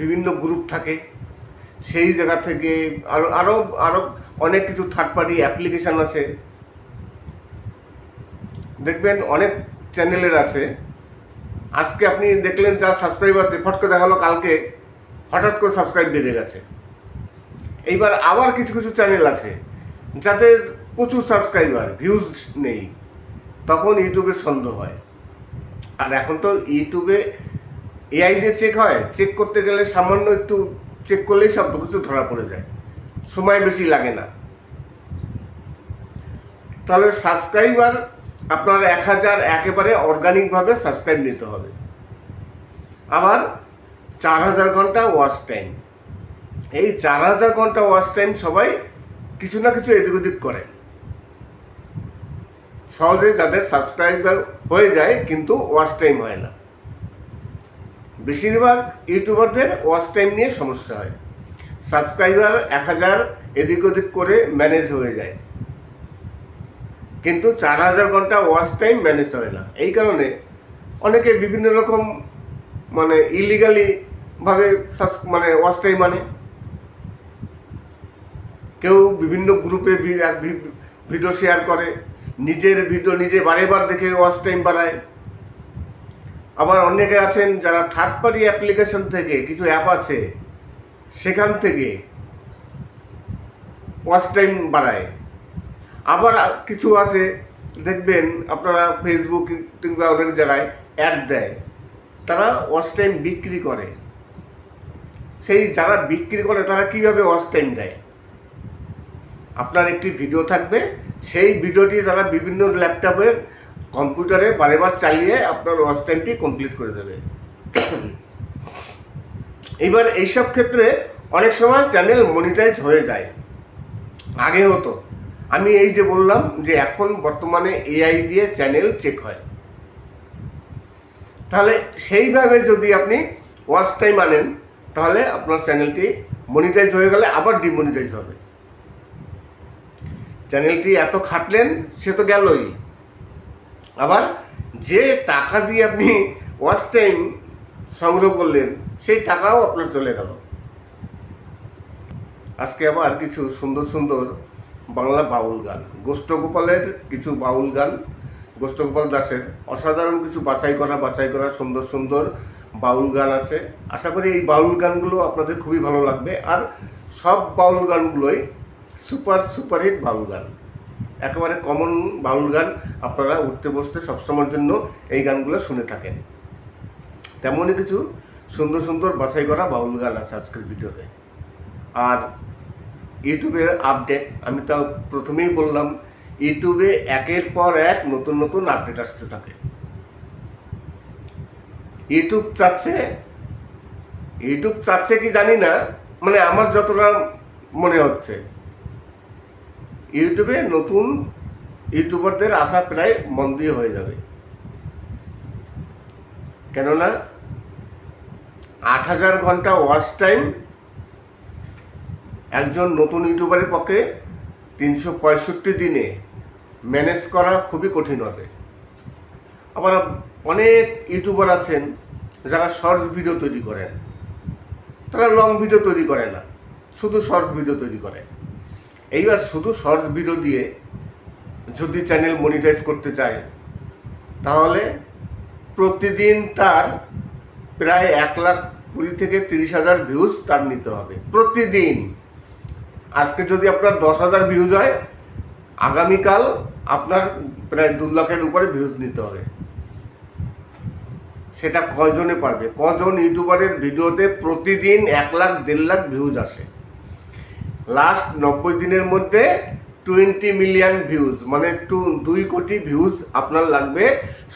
বিভিন্ন গ্রুপ থাকে, সেই জায়গা থেকে আরও আরও আরও অনেক কিছু থার্ড পার্টি অ্যাপ্লিকেশান আছে। দেখবেন অনেক চ্যানেলের আছে, আজকে আপনি দেখলেন যার সাবস্ক্রাইব আছে, ফট করে দেখালো কালকে হঠাৎ করে সাবস্ক্রাইব বেড়ে গেছে। এইবার আবার কিছু কিছু চ্যানেল আছে যাদের প্রচুর সাবস্ক্রাইবার, ভিউজ নেই, তখন ইউটিউবের সন্দেহ হয়। আর এখন তো ইউটিউবে এআই দিয়ে চেক হয়, চেক করতে গেলে সামান্য একটু চেক করলেই সব কিছু ধরা পড়ে যায়, সময় বেশি লাগে না। তাহলে সাবস্ক্রাইবার আপনার 1000 একেবারে অর্গানিকভাবে সাবস্ক্রাইব নিতে হবে। আবার 4000 ঘন্টা ওয়াচ টাইম, এই 4000 ঘন্টা ওয়াচ টাইম সবাই কিছু না কিছু এদিক ওদিক করে, সহজে যাদের সাবস্ক্রাইবার হয়ে যায় কিন্তু ওয়াচ টাইম হয় না। বেশিরভাগ ইউটিউবারদের ওয়াচ টাইম নিয়ে সমস্যা হয়, সাবস্ক্রাইবার 1000 এদিক ওদিক করে ম্যানেজ হয়ে যায়, কিন্তু 4000 ঘন্টা ওয়াচ টাইম ম্যানেজ হয় না। এই কারণে অনেকে বিভিন্ন রকম মানে ইলিগালি ভাবে মানে ওয়াচ টাইম মানে কেউ বিভিন্ন গ্রুপে ভিডিও শেয়ার করে, নিজের ভিডিও নিজে বারেবার দেখে ওয়াচ টাইম বাড়ায়। আবার অনেকে আছেন যারা থার্ড পার্টি অ্যাপ্লিকেশন থেকে, কিছু অ্যাপ আছে সেখান থেকে ওয়াচ টাইম বাড়ায়। আবার কিছু আছে দেখবেন আপনারা ফেসবুক কিংবা অনেক জায়গায় অ্যাড দেয়, তারা ওয়াচ টাইম বিক্রি করে। সেই যারা বিক্রি করে তারা কিভাবে ওয়াচ টাইম দেয়? আপনার একটি ভিডিও থাকবে, সেই ভিডিওটি তারা বিভিন্ন ল্যাপটপে কম্পিউটারে বারেবার চালিয়ে আপনার ওয়াচ টাইমটি কমপ্লিট করে দেবে। এবার এইসব ক্ষেত্রে অনেক সময় চ্যানেল মনিটাইজ হয়ে যায়, আগে হতো। আমি এই যে বললাম যে এখন বর্তমানে এআই দিয়ে চ্যানেল চেক হয়, তাহলে সেইভাবে যদি আপনি ওয়াচ টাইম আনেন তাহলে আপনার চ্যানেলটি মনিটাইজ হয়ে গেলে আবার ডিমনিটাইজ হবে। চ্যানেলটি এত খাটলেন সে তো গেলই, আবার যে টাকা দিয়ে আপনি ওয়াচ টাইম সংগ্রহ করলেন সেই টাকাও আপনার চলে গেল। আজকে আবার কিছু সুন্দর সুন্দর বাংলা বাউল গান, গোষ্ঠগোপালের কিছু বাউল গান, গোষ্ঠগোপাল দাসের অসাধারণ কিছু বাছাই করা সুন্দর সুন্দর বাউল গান আছে। আশা করি এই বাউল গানগুলো আপনাদের খুবই ভালো লাগবে। আর সব বাউল গানগুলোই সুপারহিট বাউল গান, একেবারে কমন বাউল গান, আপনারা উঠতে বসতে সবসময়ের জন্য এই গানগুলো শুনে থাকেন। তেমনই কিছু সুন্দর সুন্দর বাছাই করা বাউল গান আছে আজকের ভিডিওতে। আর ইউটিউবের আপডেট, আমি তো প্রথমেই বললাম ইউটিউবে একের পর এক নতুন নতুন আপডেট আসতে থাকে। ইউটিউব চাচ্ছে কি জানি না, মানে আমার যতটা মনে হচ্ছে ইউটিউবে নতুন ইউটিউবারদের আসা প্রায় বন্ধই হয়ে যাবে। কেননা 8000 ঘন্টা ওয়াচ টাইম একজন নতুন ইউটিউবারের পক্ষে 365 দিনে ম্যানেজ করা খুবই কঠিন হবে। আবার অনেক ইউটিউবার আছেন যারা শর্টস ভিডিও তৈরি করেন, তারা লং ভিডিও তৈরি করে না, শুধু শর্টস ভিডিও তৈরি করে। এইবার শুধু শর্টস ভিডিও দিয়ে যদি চ্যানেল মনিটাইজ করতে চায় তাহলে প্রতিদিন তার প্রায় 1,20,000 থেকে 30,000 ভিউজ তার নিতে হবে প্রতিদিন। আজকে যদি আপনার 10,000 ভিউজ হয়, আগামীকাল আপনার প্রায় 2 লাখের উপরে ভিউজ নিতে হবে। সেটা কয়জনে পারবে? কজন ইউটিউবারের ভিডিওতে প্রতিদিন 1 লাখ 1.5 লাখ ভিউজ আসে? লাস্ট 90 দিনের মধ্যে 20 মিলিয়ন ভিউজ, মানে 2 কোটি ভিউজ আপনার লাগবে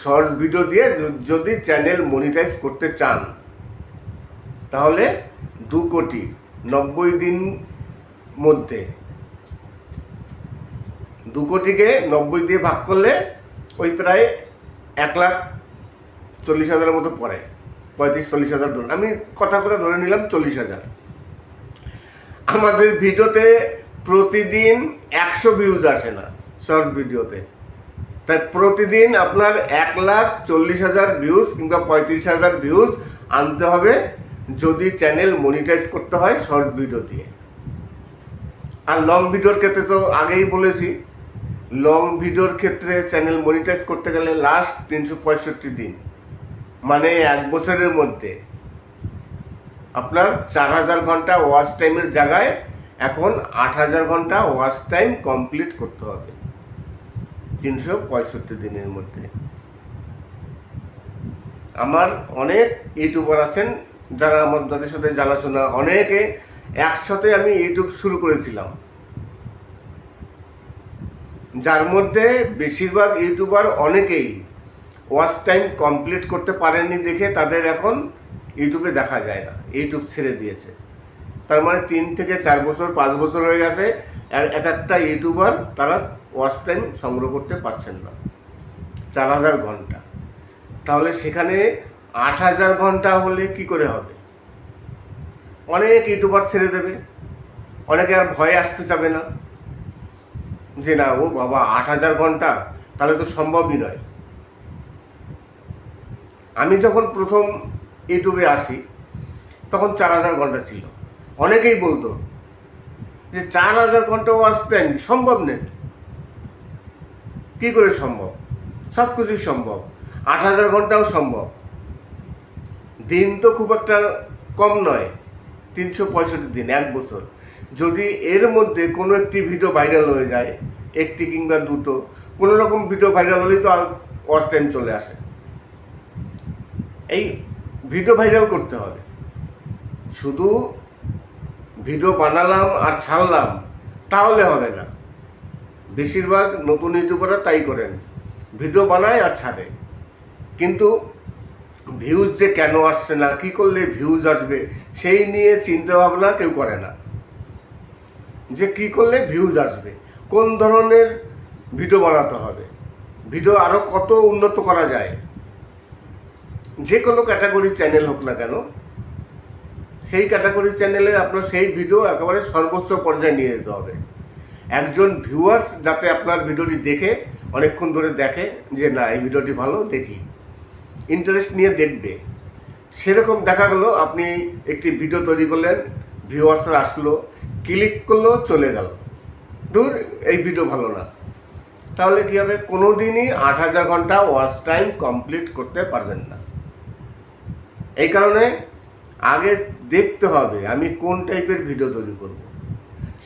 শর্টস ভিডিও দিয়ে যদি চ্যানেল মনিটাইজ করতে চান। তাহলে 2 কোটি 90 দিন মধ্যে 2 কোটিকে 90 দিয়ে ভাগ করলে ওই প্রায় 1,40,000 মতো পড়ে, 35-40,000 ধরুন, আমি কথা ধরে নিলাম 40,000। আমাদের ভিডিওতে প্রতিদিন 100 ভিউজ আসে না, শর্ট ভিডিওতে তাই প্রতিদিন আপনার 1,40,000 ভিউজ কিংবা 35,000 ভিউজ আনতে হবে যদি চ্যানেল মনিটাইজ করতে হয় শর্ট ভিডিও দিয়ে। আর লং ভিডিওর ক্ষেত্রে তো আগেই বলেছি, লং ভিডিওর ক্ষেত্রে চ্যানেল মনিটাইজ করতে গেলে লাস্ট 365 দিন, মানে 1 বছরের মধ্যে আপনার 4,000 ঘন্টা ওয়াচ টাইমের জায়গায় এখন 8,000 ঘন্টা ওয়াচ টাইম কমপ্লিট করতে হবে 365 দিনের মধ্যে। আমার অনেক ইউটিউবার আছেন যারা যাদের সাথে জানাশোনা, অনেকে একসাথে আমি ইউটিউব শুরু করেছিলাম, যার মধ্যে বেশিরভাগ ইউটিউবার অনেকেই ওয়াচ টাইম কমপ্লিট করতে পারেননি দেখে তাদের এখন ইউটিউবে দেখা যায় না, ইউটিউব ছেড়ে দিয়েছে। তার মানে 3 থেকে 4 বছর 5 বছর হয়ে গেছে এক একটা ইউটিউবার তারা ওয়াচ টাইম সংগ্রহ করতে পারছেন না 4,000 ঘন্টা। তাহলে সেখানে 8,000 ঘন্টা হলে কি করে হবে? অনেক ইউটিউবার ছেড়ে দেবে, অনেকে আর ভয়ে আসতে চাবে না যে না ও বাবা 8,000 ঘন্টা, তাহলে তো সম্ভবই নয়। আমি যখন প্রথম ইউটিউবে আসি তখন 4,000 ঘন্টা ছিল। অনেকেই বলতো যে 4,000 ঘন্টা ওয়াচ টাইম সম্ভব নাকি? কী করে সম্ভব? সব কিছুই সম্ভব, 8,000 ঘন্টাও সম্ভব। দিন তো খুব একটা কম নয়, 365 দিন, 1 বছর। যদি এর মধ্যে কোনো একটি ভিডিও ভাইরাল হয়ে যায়, একটি কিংবা দুটো, কোনো রকম ভিডিও ভাইরাল হলেই তো ওয়াচ টাইম চলে আসে। এই ভিডিও ভাইরাল করতে হবে, শুধু ভিডিও বানালাম আর ছাড়লাম তাহলে হবে না। বেশিরভাগ নতুন ইউটিউবাররা তাই করেন, ভিডিও বানায় আর ছাড়ে, কিন্তু ভিউজ যে কেন আসছে না, কী করলে ভিউজ আসবে সেই নিয়ে চিন্তা ভাবনা কেউ করে না, যে কী করলে ভিউজ আসবে, কোন ধরনের ভিডিও বানাতে হবে, ভিডিও আরও কত উন্নত করা যায়। যে কোনো ক্যাটাগরির চ্যানেল হোক না কেন, সেই ক্যাটাগরির চ্যানেলে আপনার সেই ভিডিও একেবারে সর্বোচ্চ পর্যায়ে নিয়ে যেতে হবে। একজন ভিউয়ার্স যাতে আপনার ভিডিওটি দেখে অনেকক্ষণ ধরে দেখে যে না এই ভিডিওটি ভালো, দেখি, ইন্টারেস্ট নিয়ে দেখবে। সেরকম দেখা গেল আপনি একটি ভিডিও তৈরি করলেন, ভিউয়ার্সরা আসলো, ক্লিক করলো, চলে গেল, দূর এই ভিডিও ভালো না, তাহলে কী হবে? কোনো দিনই 8,000 ঘন্টা ওয়াচ টাইম কমপ্লিট করতে পারবেন না। এই কারণে আগে দেখতে হবে আমি কোন টাইপের ভিডিও তৈরি করব,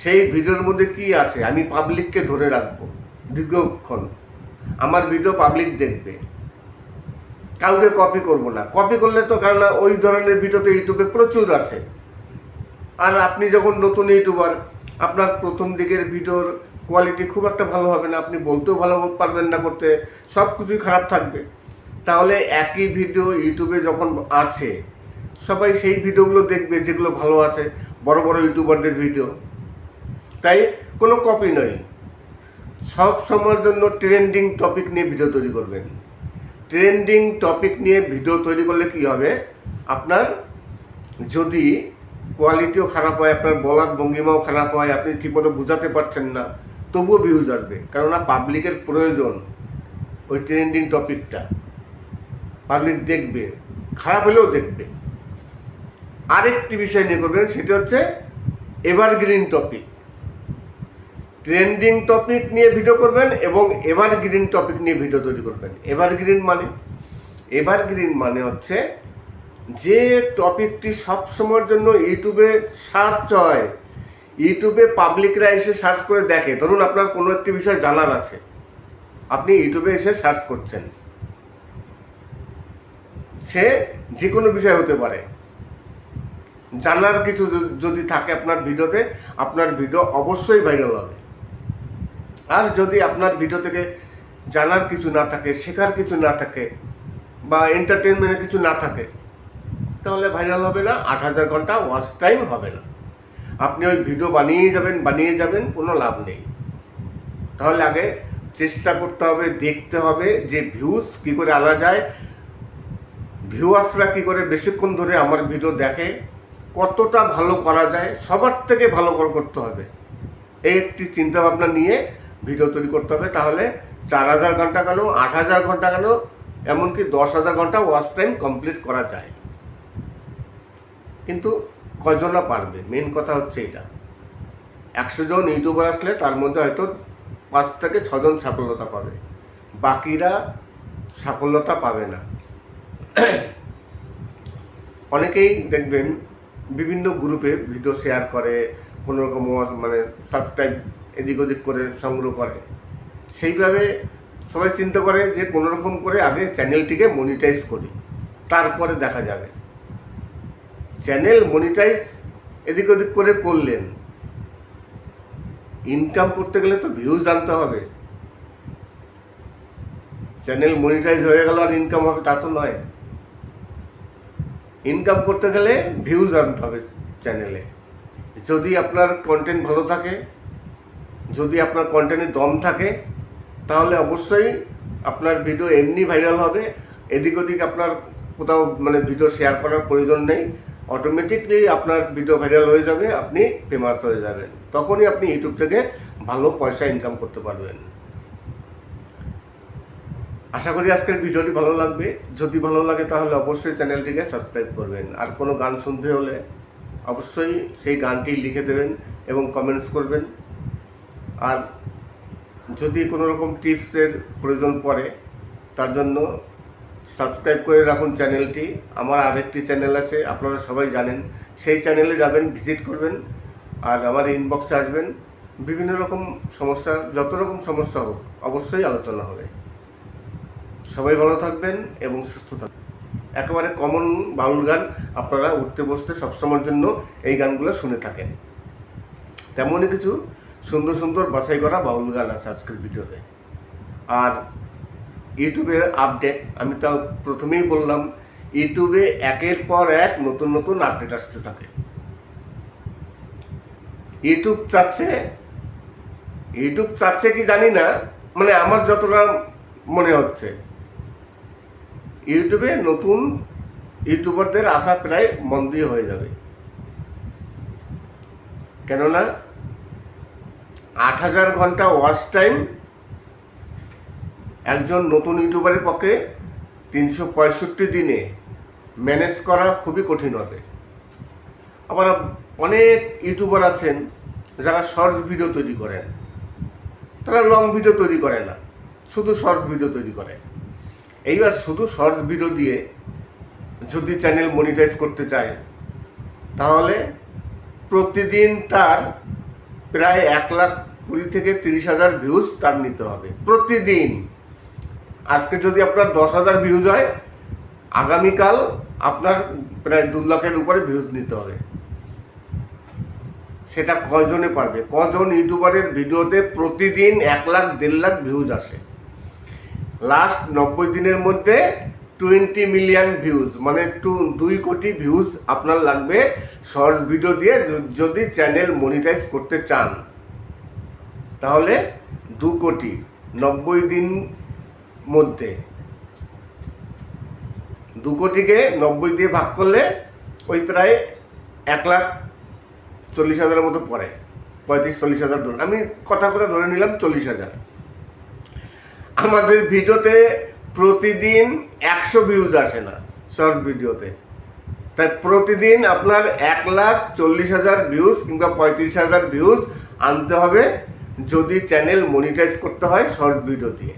সেই ভিডিওর মধ্যে কি আছে, আমি পাবলিককে ধরে রাখবো দীর্ঘক্ষণ, আমার ভিডিও পাবলিক দেখবে, কাউকে কপি করব না। কপি করলে তো, কারণ ওই ধরনের ভিডিও তো ইউটিউবে প্রচুর আছে। আর আপনি যখন নতুন ইউটিউবার, আপনার প্রথম দিকের ভিডিওর কোয়ালিটি খুব একটা ভালো হবে না, আপনি বলতেও ভালো পারবেন না করতে, সব কিছুই খারাপ থাকবে। তাহলে একই ভিডিও ইউটিউবে যখন আছে সবাই সেই ভিডিওগুলো দেখবে যেগুলো ভালো আছে, বড় বড় ইউটিউবারদের ভিডিও। তাই কোনো কপি নয়, সব সময়ের জন্য ট্রেন্ডিং টপিক নিয়ে ভিডিও তৈরি করবেন। ট্রেন্ডিং টপিক নিয়ে ভিডিও তৈরি করলে কি হবে, আপনার যদি কোয়ালিটিও খারাপ হয়, আপনার বলার ভঙ্গিমাও খারাপ হয়, আপনি ঠিকমতো বোঝাতে পারছেন না, তবুও ভিউজ আসবে, কেননা পাবলিকের প্রয়োজন ওই ট্রেন্ডিং টপিকটা, পাবলিক দেখবে, খারাপ হলেও দেখবে। আরেকটি বিষয় নিয়ে করবেন, সেটা হচ্ছে এভারগ্রিন টপিক। ট্রেন্ডিং টপিক নিয়ে ভিডিও করবেন এবং এভারগ্রিন টপিক নিয়ে ভিডিও তৈরি করবেন। এভারগ্রিন মানে হচ্ছে যে টপিকটি সবসময়ের জন্য ইউটিউবে সার্চ হয়, ইউটিউবে পাবলিকরা এসে সার্চ করে দেখে। ধরুন আপনার কোনো একটি বিষয় জানার আছে, আপনি ইউটিউবে এসে সার্চ করছেন, সে যে কোনো বিষয় হতে পারে, জানার কিছু যদি থাকে আপনার ভিডিওতে, আপনার ভিডিও অবশ্যই ভাইরাল হবে। আর যদি আপনার ভিডিও থেকে জানার কিছু না থাকে, শেখার কিছু না থাকে, বা এন্টারটেনমেন্টের কিছু না থাকে, তাহলে ভাইরাল হবে না, 8,000 ঘন্টা ওয়াচ টাইম হবে না। আপনি ওই ভিডিও বানিয়ে যাবেন, কোনো লাভ নেই। তাহলে আগে চেষ্টা করতে হবে, দেখতে হবে যে ভিউজ কী করে আনা যায়, ভিউয়ার্সরা কী করে বেশিক্ষণ ধরে আমার ভিডিও দেখে, কতটা ভালো করা যায়, সবার থেকে ভালো করতে হবে। এই একটি চিন্তাভাবনা নিয়ে ভিডিও তৈরি করতে হবে, তাহলে 4000 ঘন্টা কেন, 8000 ঘন্টা কেন, এমনকি 10,000 ঘন্টা ওয়াচ টাইম কমপ্লিট করা যায়। কিন্তু কয়জনা পারবে, মেন কথা হচ্ছে এটা। 100 জন ইউটিউবার আসলে তার মধ্যে হয়তো 5 থেকে 6 জন সাফল্যতা পাবে, বাকিরা সাফল্যতা পাবে না। অনেকেই দেখবেন বিভিন্ন গ্রুপে ভিডিও শেয়ার করে, কোনো রকম মানে সাবস্ক্রাইব এদিক ওদিক করে সংগ্রহ করে। সেইভাবে সবাই চিন্তা করে যে কোনো রকম করে আগে চ্যানেলটিকে মনিটাইজ করি, তারপরে দেখা যাবে। চ্যানেল মনিটাইজ এদিক ওদিক করে করলেন, ইনকাম করতে গেলে তো ভিউজ আনতে হবে। চ্যানেল মনিটাইজ হয়ে গেল আর ইনকাম হবে তা তো নয়। ইনকাম করতে গেলে ভিউজ আনতে হবে চ্যানেলে। যদি আপনার কন্টেন্ট ভালো থাকে, যদি আপনার কন্টেন্টে দম থাকে, তাহলে অবশ্যই আপনার ভিডিও এমনি ভাইরাল হবে। এদিক ওদিক আপনার কোথাও মানে ভিডিও শেয়ার করার প্রয়োজন নেই, অটোমেটিকলি আপনার ভিডিও ভাইরাল হয়ে যাবে, আপনি ফেমাস হয়ে যাবেন। তখনই আপনি ইউটিউব থেকে ভালো পয়সা ইনকাম করতে পারবেন। আশা করি আজকের ভিডিওটি ভালো লাগবে। যদি ভালো লাগে তাহলে অবশ্যই চ্যানেলটিকে সাবস্ক্রাইব করবেন। আর কোনো গান শুনতে হলে অবশ্যই সেই গানটি লিখে দেবেন এবং কমেন্টস করবেন। আর যদি কোনো রকম টিপসের প্রয়োজন পড়ে, তার জন্য সাবস্ক্রাইব করে রাখুন চ্যানেলটি। আমার আরেকটি চ্যানেল আছে, আপনারা সবাই জানেন, সেই চ্যানেলে যাবেন, ভিজিট করবেন, আর আমার ইনবক্সে আসবেন। বিভিন্ন রকম সমস্যা, যত রকম সমস্যা হোক অবশ্যই আলোচনা হবে। সবাই ভালো থাকবেন এবং সুস্থ থাকবেন। একেবারে কমন বাউল গান, আপনারা উঠতে বসতে সবসময়ের জন্য এই গানগুলো শুনে থাকেন। তেমনই কিছু সুন্দর সুন্দর বাছাই করা বাউল গান আছে আজকের ভিডিওতে। আর ইউটিউবের আপডেট, আমি তো প্রথমেই বললাম, ইউটিউবে একের পর এক নতুন নতুন আপডেট আসতে থাকে। ইউটিউব চাচ্ছে কি জানি না, মানে আমার যতটা মনে হচ্ছে ইউটিউবে নতুন ইউটিউবারদের আসা প্রায় বন্ধই হয়ে যাবে। কেননা 8000 ঘন্টা ওয়াচ টাইম একজন নতুন ইউটিউবারের পক্ষে 365 দিনে ম্যানেজ করা খুবই কঠিন হবে। আবার অনেক ইউটিউবার আছেন যারা শর্টস ভিডিও তৈরি করেন, তারা লং ভিডিও তৈরি করে না, শুধু শর্টস ভিডিও তৈরি করে। এইবার শুধু শর্টস ভিডিও দিয়ে যদি চ্যানেল মনিটাইজ করতে চায়, তাহলে প্রতিদিন তার প্রায় 1,20,000 থেকে 30,000 ভিউজ তার নিতে হবে প্রতিদিন। আজকে যদি আপনার 10,000 ভিউজ হয়, আগামীকাল আপনার প্রায় 2 লাখের উপরে ভিউজ নিতে হবে। সেটা কজনে পারবে? কজন ইউটিউবারের ভিডিওতে প্রতিদিন 1 লাখ 1.5 লাখ ভিউজ আসে? লাস্ট 90 দিনের মধ্যে 20 মিলিয়ন ভিউজ, মানে 2 কোটি ভিউজ আপনার লাগবে শর্টস ভিডিও দিয়ে যদি চ্যানেল মনিটাইজ করতে চান। তাহলে 2 কোটি 90 দিন মধ্যে 2 কোটিকে 90 দিয়ে ভাগ করলে ওই প্রায় 1,40,000 মতো পড়ে, 35-40,000 ধরুন, আমি কথা ধরে নিলাম 40,000। আমাদের ভিডিওতে প্রতিদিন 100 ভিউজ আসে না শর্ট ভিডিওতে, তাই প্রতিদিন আপনার 1,40,000 ভিউজ কিংবা 35,000 ভিউজ আনতে হবে যদি চ্যানেল মনিটাইজ করতে হয় শর্ট ভিডিও দিয়ে।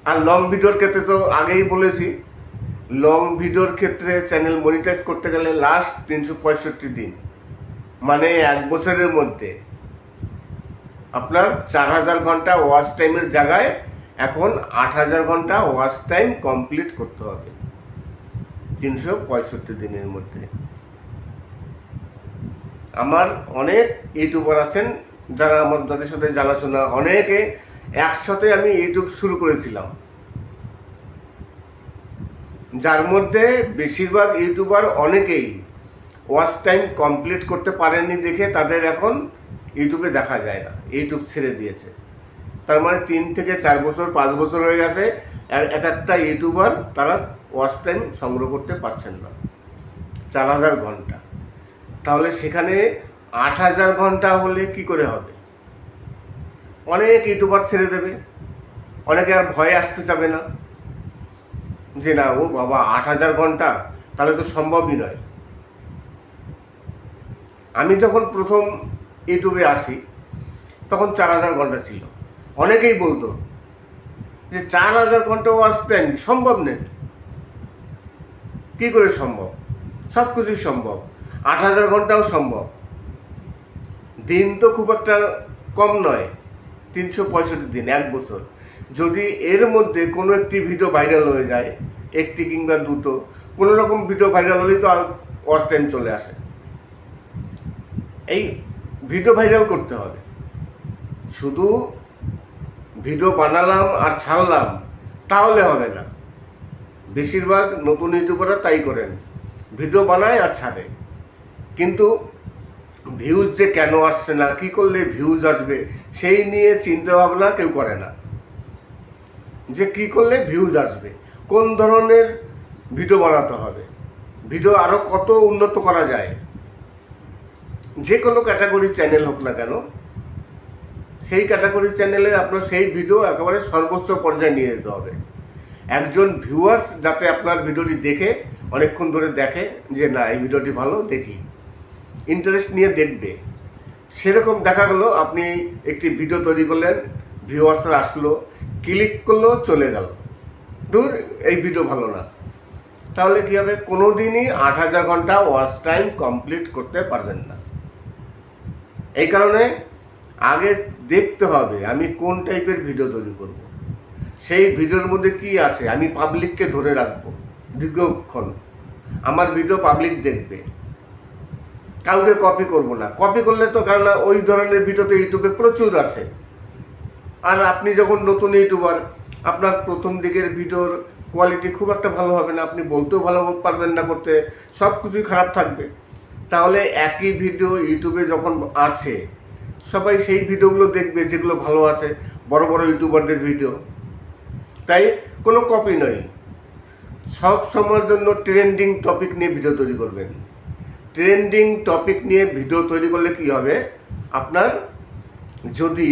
আর লং ভিডিওর ক্ষেত্রে তো আগেই বলেছি, লং ভিডিওর ক্ষেত্রে চ্যানেল মনিটাইজ করতে গেলে লাস্ট 365 দিন, মানে 1 বছরের মধ্যে আপনার 4,000 ঘন্টা ওয়াচ টাইমের জায়গায় এখন 8,000 ঘন্টা ওয়াচ টাইম কমপ্লিট করতে হবে 365 দিনের মধ্যে। আমার অনেক ইউটিউবার আছেন যারা যাদের সাথে জানাশোনা, অনেকে একসাথে আমি ইউটিউব শুরু করেছিলাম, যার মধ্যে বেশিরভাগ ইউটিউবার অনেকেই ওয়াচ টাইম কমপ্লিট করতে পারেননি দেখে তাদের এখন ইউটিউবে দেখা যায় না, ইউটিউব ছেড়ে দিয়েছে। তার মানে 3 থেকে 4 বছর 5 বছর হয়ে গেছে এক একটা ইউটিউবার তারা ওয়াচ টাইম সংগ্রহ করতে পারছেন না 4,000 ঘন্টা। তাহলে সেখানে 8,000 ঘন্টা হলে কি করে হবে? অনেক ইউটিউবার ছেড়ে দেবে, অনেকে আর ভয়ে আসতে চাবে না, যে না ও বাবা 8,000 ঘন্টা, তাহলে তো সম্ভবই নয়। আমি যখন প্রথম ইউটিউবে আসি তখন 4,000 ঘন্টা ছিল। অনেকেই বলতো যে 4,000 ঘন্টাও আসতেন, সম্ভব নাকি? কি করে সম্ভব? সব কিছুই সম্ভব। 8,000 ঘন্টাও সম্ভব। দিন তো খুব একটা কম নয়, 365 দিন, 1 বছর। যদি এর মধ্যে কোনো একটি ভিডিও ভাইরাল হয়ে যায়, একটি কিংবা দুটো, কোনো রকম ভিডিও ভাইরাল হলেই তো ওয়াচ টাইম চলে আসে। এই ভিডিও ভাইরাল করতে হবে। শুধু ভিডিও বানালাম আর ছাড়লাম তাহলে হবে না। বেশিরভাগ নতুন ইউটিউবাররা তাই করেন, ভিডিও বানায় আর ছাড়ে, কিন্তু ভিউজ যে কেন আসছে না, কি করলে ভিউজ আসবে সেই নিয়ে চিন্তা ভাবনা কেউ করে না। যে কি করলে ভিউজ আসবে, কোন ধরনের ভিডিও বানাতে হবে, ভিডিও আরও কত উন্নত করা যায়, যে কোনো ক্যাটাগরি চ্যানেল হোক না কেন, সেই ক্যাটাগরি চ্যানেলে আপনার সেই ভিডিও একেবারে সর্বোচ্চ পর্যায়ে নিয়ে যেতে হবে। একজন ভিউয়ার্স যাতে আপনার ভিডিওটি দেখে অনেকক্ষণ ধরে দেখে যে না এই ভিডিওটি ভালো, দেখি, ইন্টারেস্ট নিয়ে দেখবে। সেরকম দেখা গেলো আপনি একটি ভিডিও তৈরি করলেন, ভিউয়ার্সরা আসলো, ক্লিক করলো, চলে গেল, দূর এই ভিডিও ভালো না, তাহলে কী হবে? কোনো দিনই 8,000 ঘন্টা ওয়াচ টাইম কমপ্লিট করতে পারবেন না। এই কারণে আগে দেখতে হবে আমি কোন টাইপের ভিডিও তৈরি করব, সেই ভিডিওর মধ্যে কি আছে, আমি পাবলিককে ধরে রাখবো দীর্ঘক্ষণ, আমার ভিডিও পাবলিক দেখবে, কাউকে কপি করব না। কপি করলে তো, কারণ ওই ধরনের ভিডিও তো ইউটিউবে প্রচুর আছে। আর আপনি যখন নতুন ইউটিউবার, আপনার প্রথম দিকের ভিডিওর কোয়ালিটি খুব একটা ভালো হবে না, আপনি বলতেও ভালো পারবেন না করতে, সব কিছুই খারাপ থাকবে। তাহলে একই ভিডিও ইউটিউবে যখন আছে, সবাই সেই ভিডিওগুলো দেখবে যেগুলো ভালো আছে, বড় বড় ইউটিউবারদের ভিডিও। তাই কোনো কপি নয়, সব সময়ের জন্য ট্রেন্ডিং টপিক নিয়ে ভিডিও তৈরি করবেন। ট্রেন্ডিং টপিক নিয়ে ভিডিও তৈরি করলে কি হবে, আপনার যদি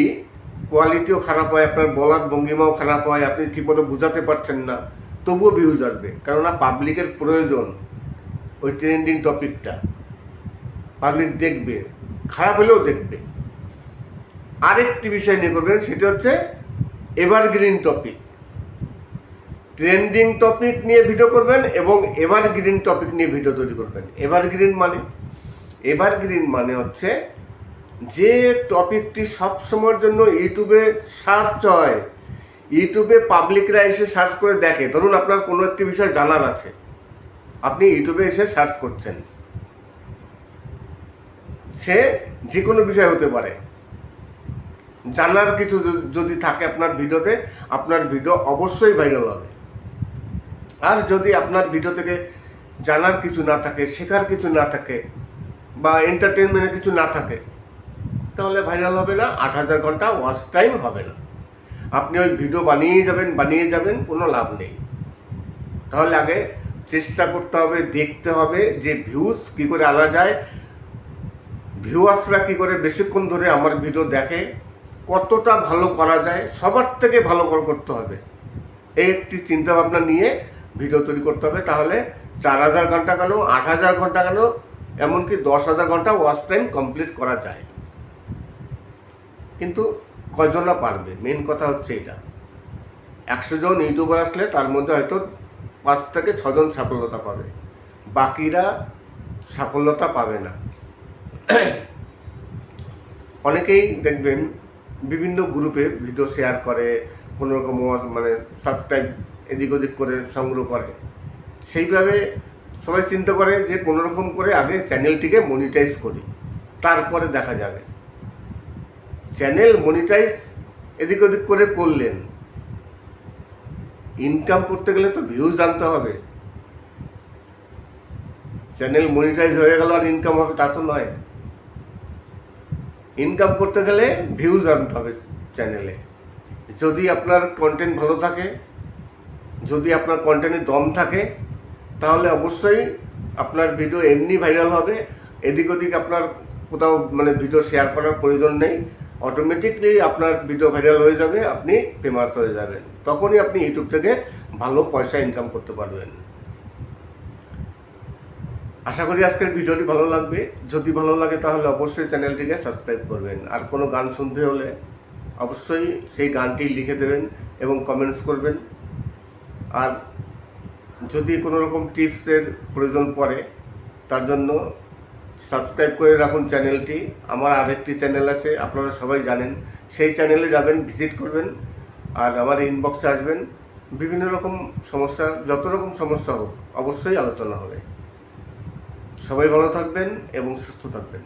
কোয়ালিটিও খারাপ হয়, আপনার বলার ভঙ্গিমাও খারাপ হয়, আপনি ঠিকমতো বোঝাতে পারছেন না, তবুও ভিউজ আসবে, কেননা পাবলিকের প্রয়োজন ওই ট্রেন্ডিং টপিকটা, পাবলিক দেখবে, খারাপ হলেও দেখবে। আরেকটি বিষয় নিয়ে করবেন, সেটা হচ্ছে এভারগ্রিন টপিক। ট্রেন্ডিং টপিক নিয়ে ভিডিও করবেন এবং এভারগ্রিন টপিক নিয়ে ভিডিও তৈরি করবেন। এভারগ্রিন মানে হচ্ছে যে টপিকটি সবসময়ের জন্য ইউটিউবে সার্চ হয়, ইউটিউবে পাবলিকরা এসে সার্চ করে দেখে। ধরুন আপনার কোনো একটি বিষয় জানার আছে, আপনি ইউটিউবে এসে সার্চ করছেন, সে যে কোনো বিষয় হতে পারে, জানার কিছু যদি থাকে আপনার ভিডিওতে, আপনার ভিডিও অবশ্যই ভাইরাল হবে। আর যদি আপনার ভিডিও থেকে জানার কিছু না থাকে, শেখার কিছু না থাকে, বা এন্টারটেনমেন্টের কিছু না থাকে, তাহলে ভাইরাল হবে না, 8,000 ঘন্টা ওয়াচ টাইম হবে না। আপনি ওই ভিডিও বানিয়ে যাবেন, কোনো লাভ নেই। তাহলে আগে চেষ্টা করতে হবে, দেখতে হবে যে ভিউজ কী করে আনা যায়, ভিউয়ার্সরা কী করে বেশিক্ষণ ধরে আমার ভিডিও দেখে, কতটা ভালো করা যায়, সবার থেকে ভালো করতে হবে। এই একটি চিন্তাভাবনা নিয়ে ভিডিও তৈরি করতে হবে। তাহলে 4,000 ঘন্টা কেন, 8,000 ঘন্টা কেন, এমনকি 10,000 ঘন্টা ওয়াচ টাইম কমপ্লিট করা যায়। কিন্তু কয়জনা পারবে, মেন কথা হচ্ছে এটা। 100 জন ইউটিউবার আসলে তার মধ্যে হয়তো 5 থেকে 6 জন সাফল্যতা পাবে, বাকিরা সাফল্যতা পাবে না। অনেকেই দেখবেন বিভিন্ন গ্রুপে ভিডিও শেয়ার করে, কোনো রকম মানে সাবস্ক্রাইব এদিক ওদিক করে সংগ্রহ করে। সেইভাবে সবাই চিন্তা করে যে কোনো রকম করে আগে চ্যানেলটিকে মনিটাইজ করি, তারপরে দেখা যাবে। চ্যানেল মনিটাইজ এদিক ওদিক করে করলেন, ইনকাম করতে গেলে তো ভিউজ আনতে হবে। চ্যানেল মনিটাইজ হয়ে গেল আর ইনকাম হবে তা তো নয়। ইনকাম করতে গেলে ভিউজ আনতে হবে চ্যানেলে। যদি আপনার কন্টেন্ট ভালো থাকে, যদি আপনার কন্টেন্টে দম থাকে, তাহলে অবশ্যই আপনার ভিডিও এমনি ভাইরাল হবে। এদিক ওদিক আপনার কোথাও মানে ভিডিও শেয়ার করার প্রয়োজন নেই। অটোমেটিকলি আপনার ভিডিও ভাইরাল হয়ে যাবে, আপনি ফেমাস হয়ে যাবেন। তখনই আপনি ইউটিউব থেকে ভালো পয়সা ইনকাম করতে পারবেন। আশা করি আজকের ভিডিওটি ভালো লাগবে। যদি ভালো লাগে তাহলে অবশ্যই চ্যানেলটিকে সাবস্ক্রাইব করবেন। আর কোনো গান শুনতে হলে অবশ্যই সেই গানটি লিখে দেবেন এবং কমেন্টস করবেন। আর যদি কোনো রকম টিপসের প্রয়োজন পড়ে তার জন্য সাবস্ক্রাইব করে রাখুন চ্যানেলটি। আমার আরেকটি চ্যানেল আছে, আপনারা সবাই জানেন। সেই চ্যানেলে যাবেন, ভিজিট করবেন, আর আমার ইনবক্সে আসবেন। বিভিন্ন রকম সমস্যা, যত রকম সমস্যা হোক অবশ্যই আলোচনা হবে। সবাই ভালো থাকবেন এবং সুস্থ থাকবেন।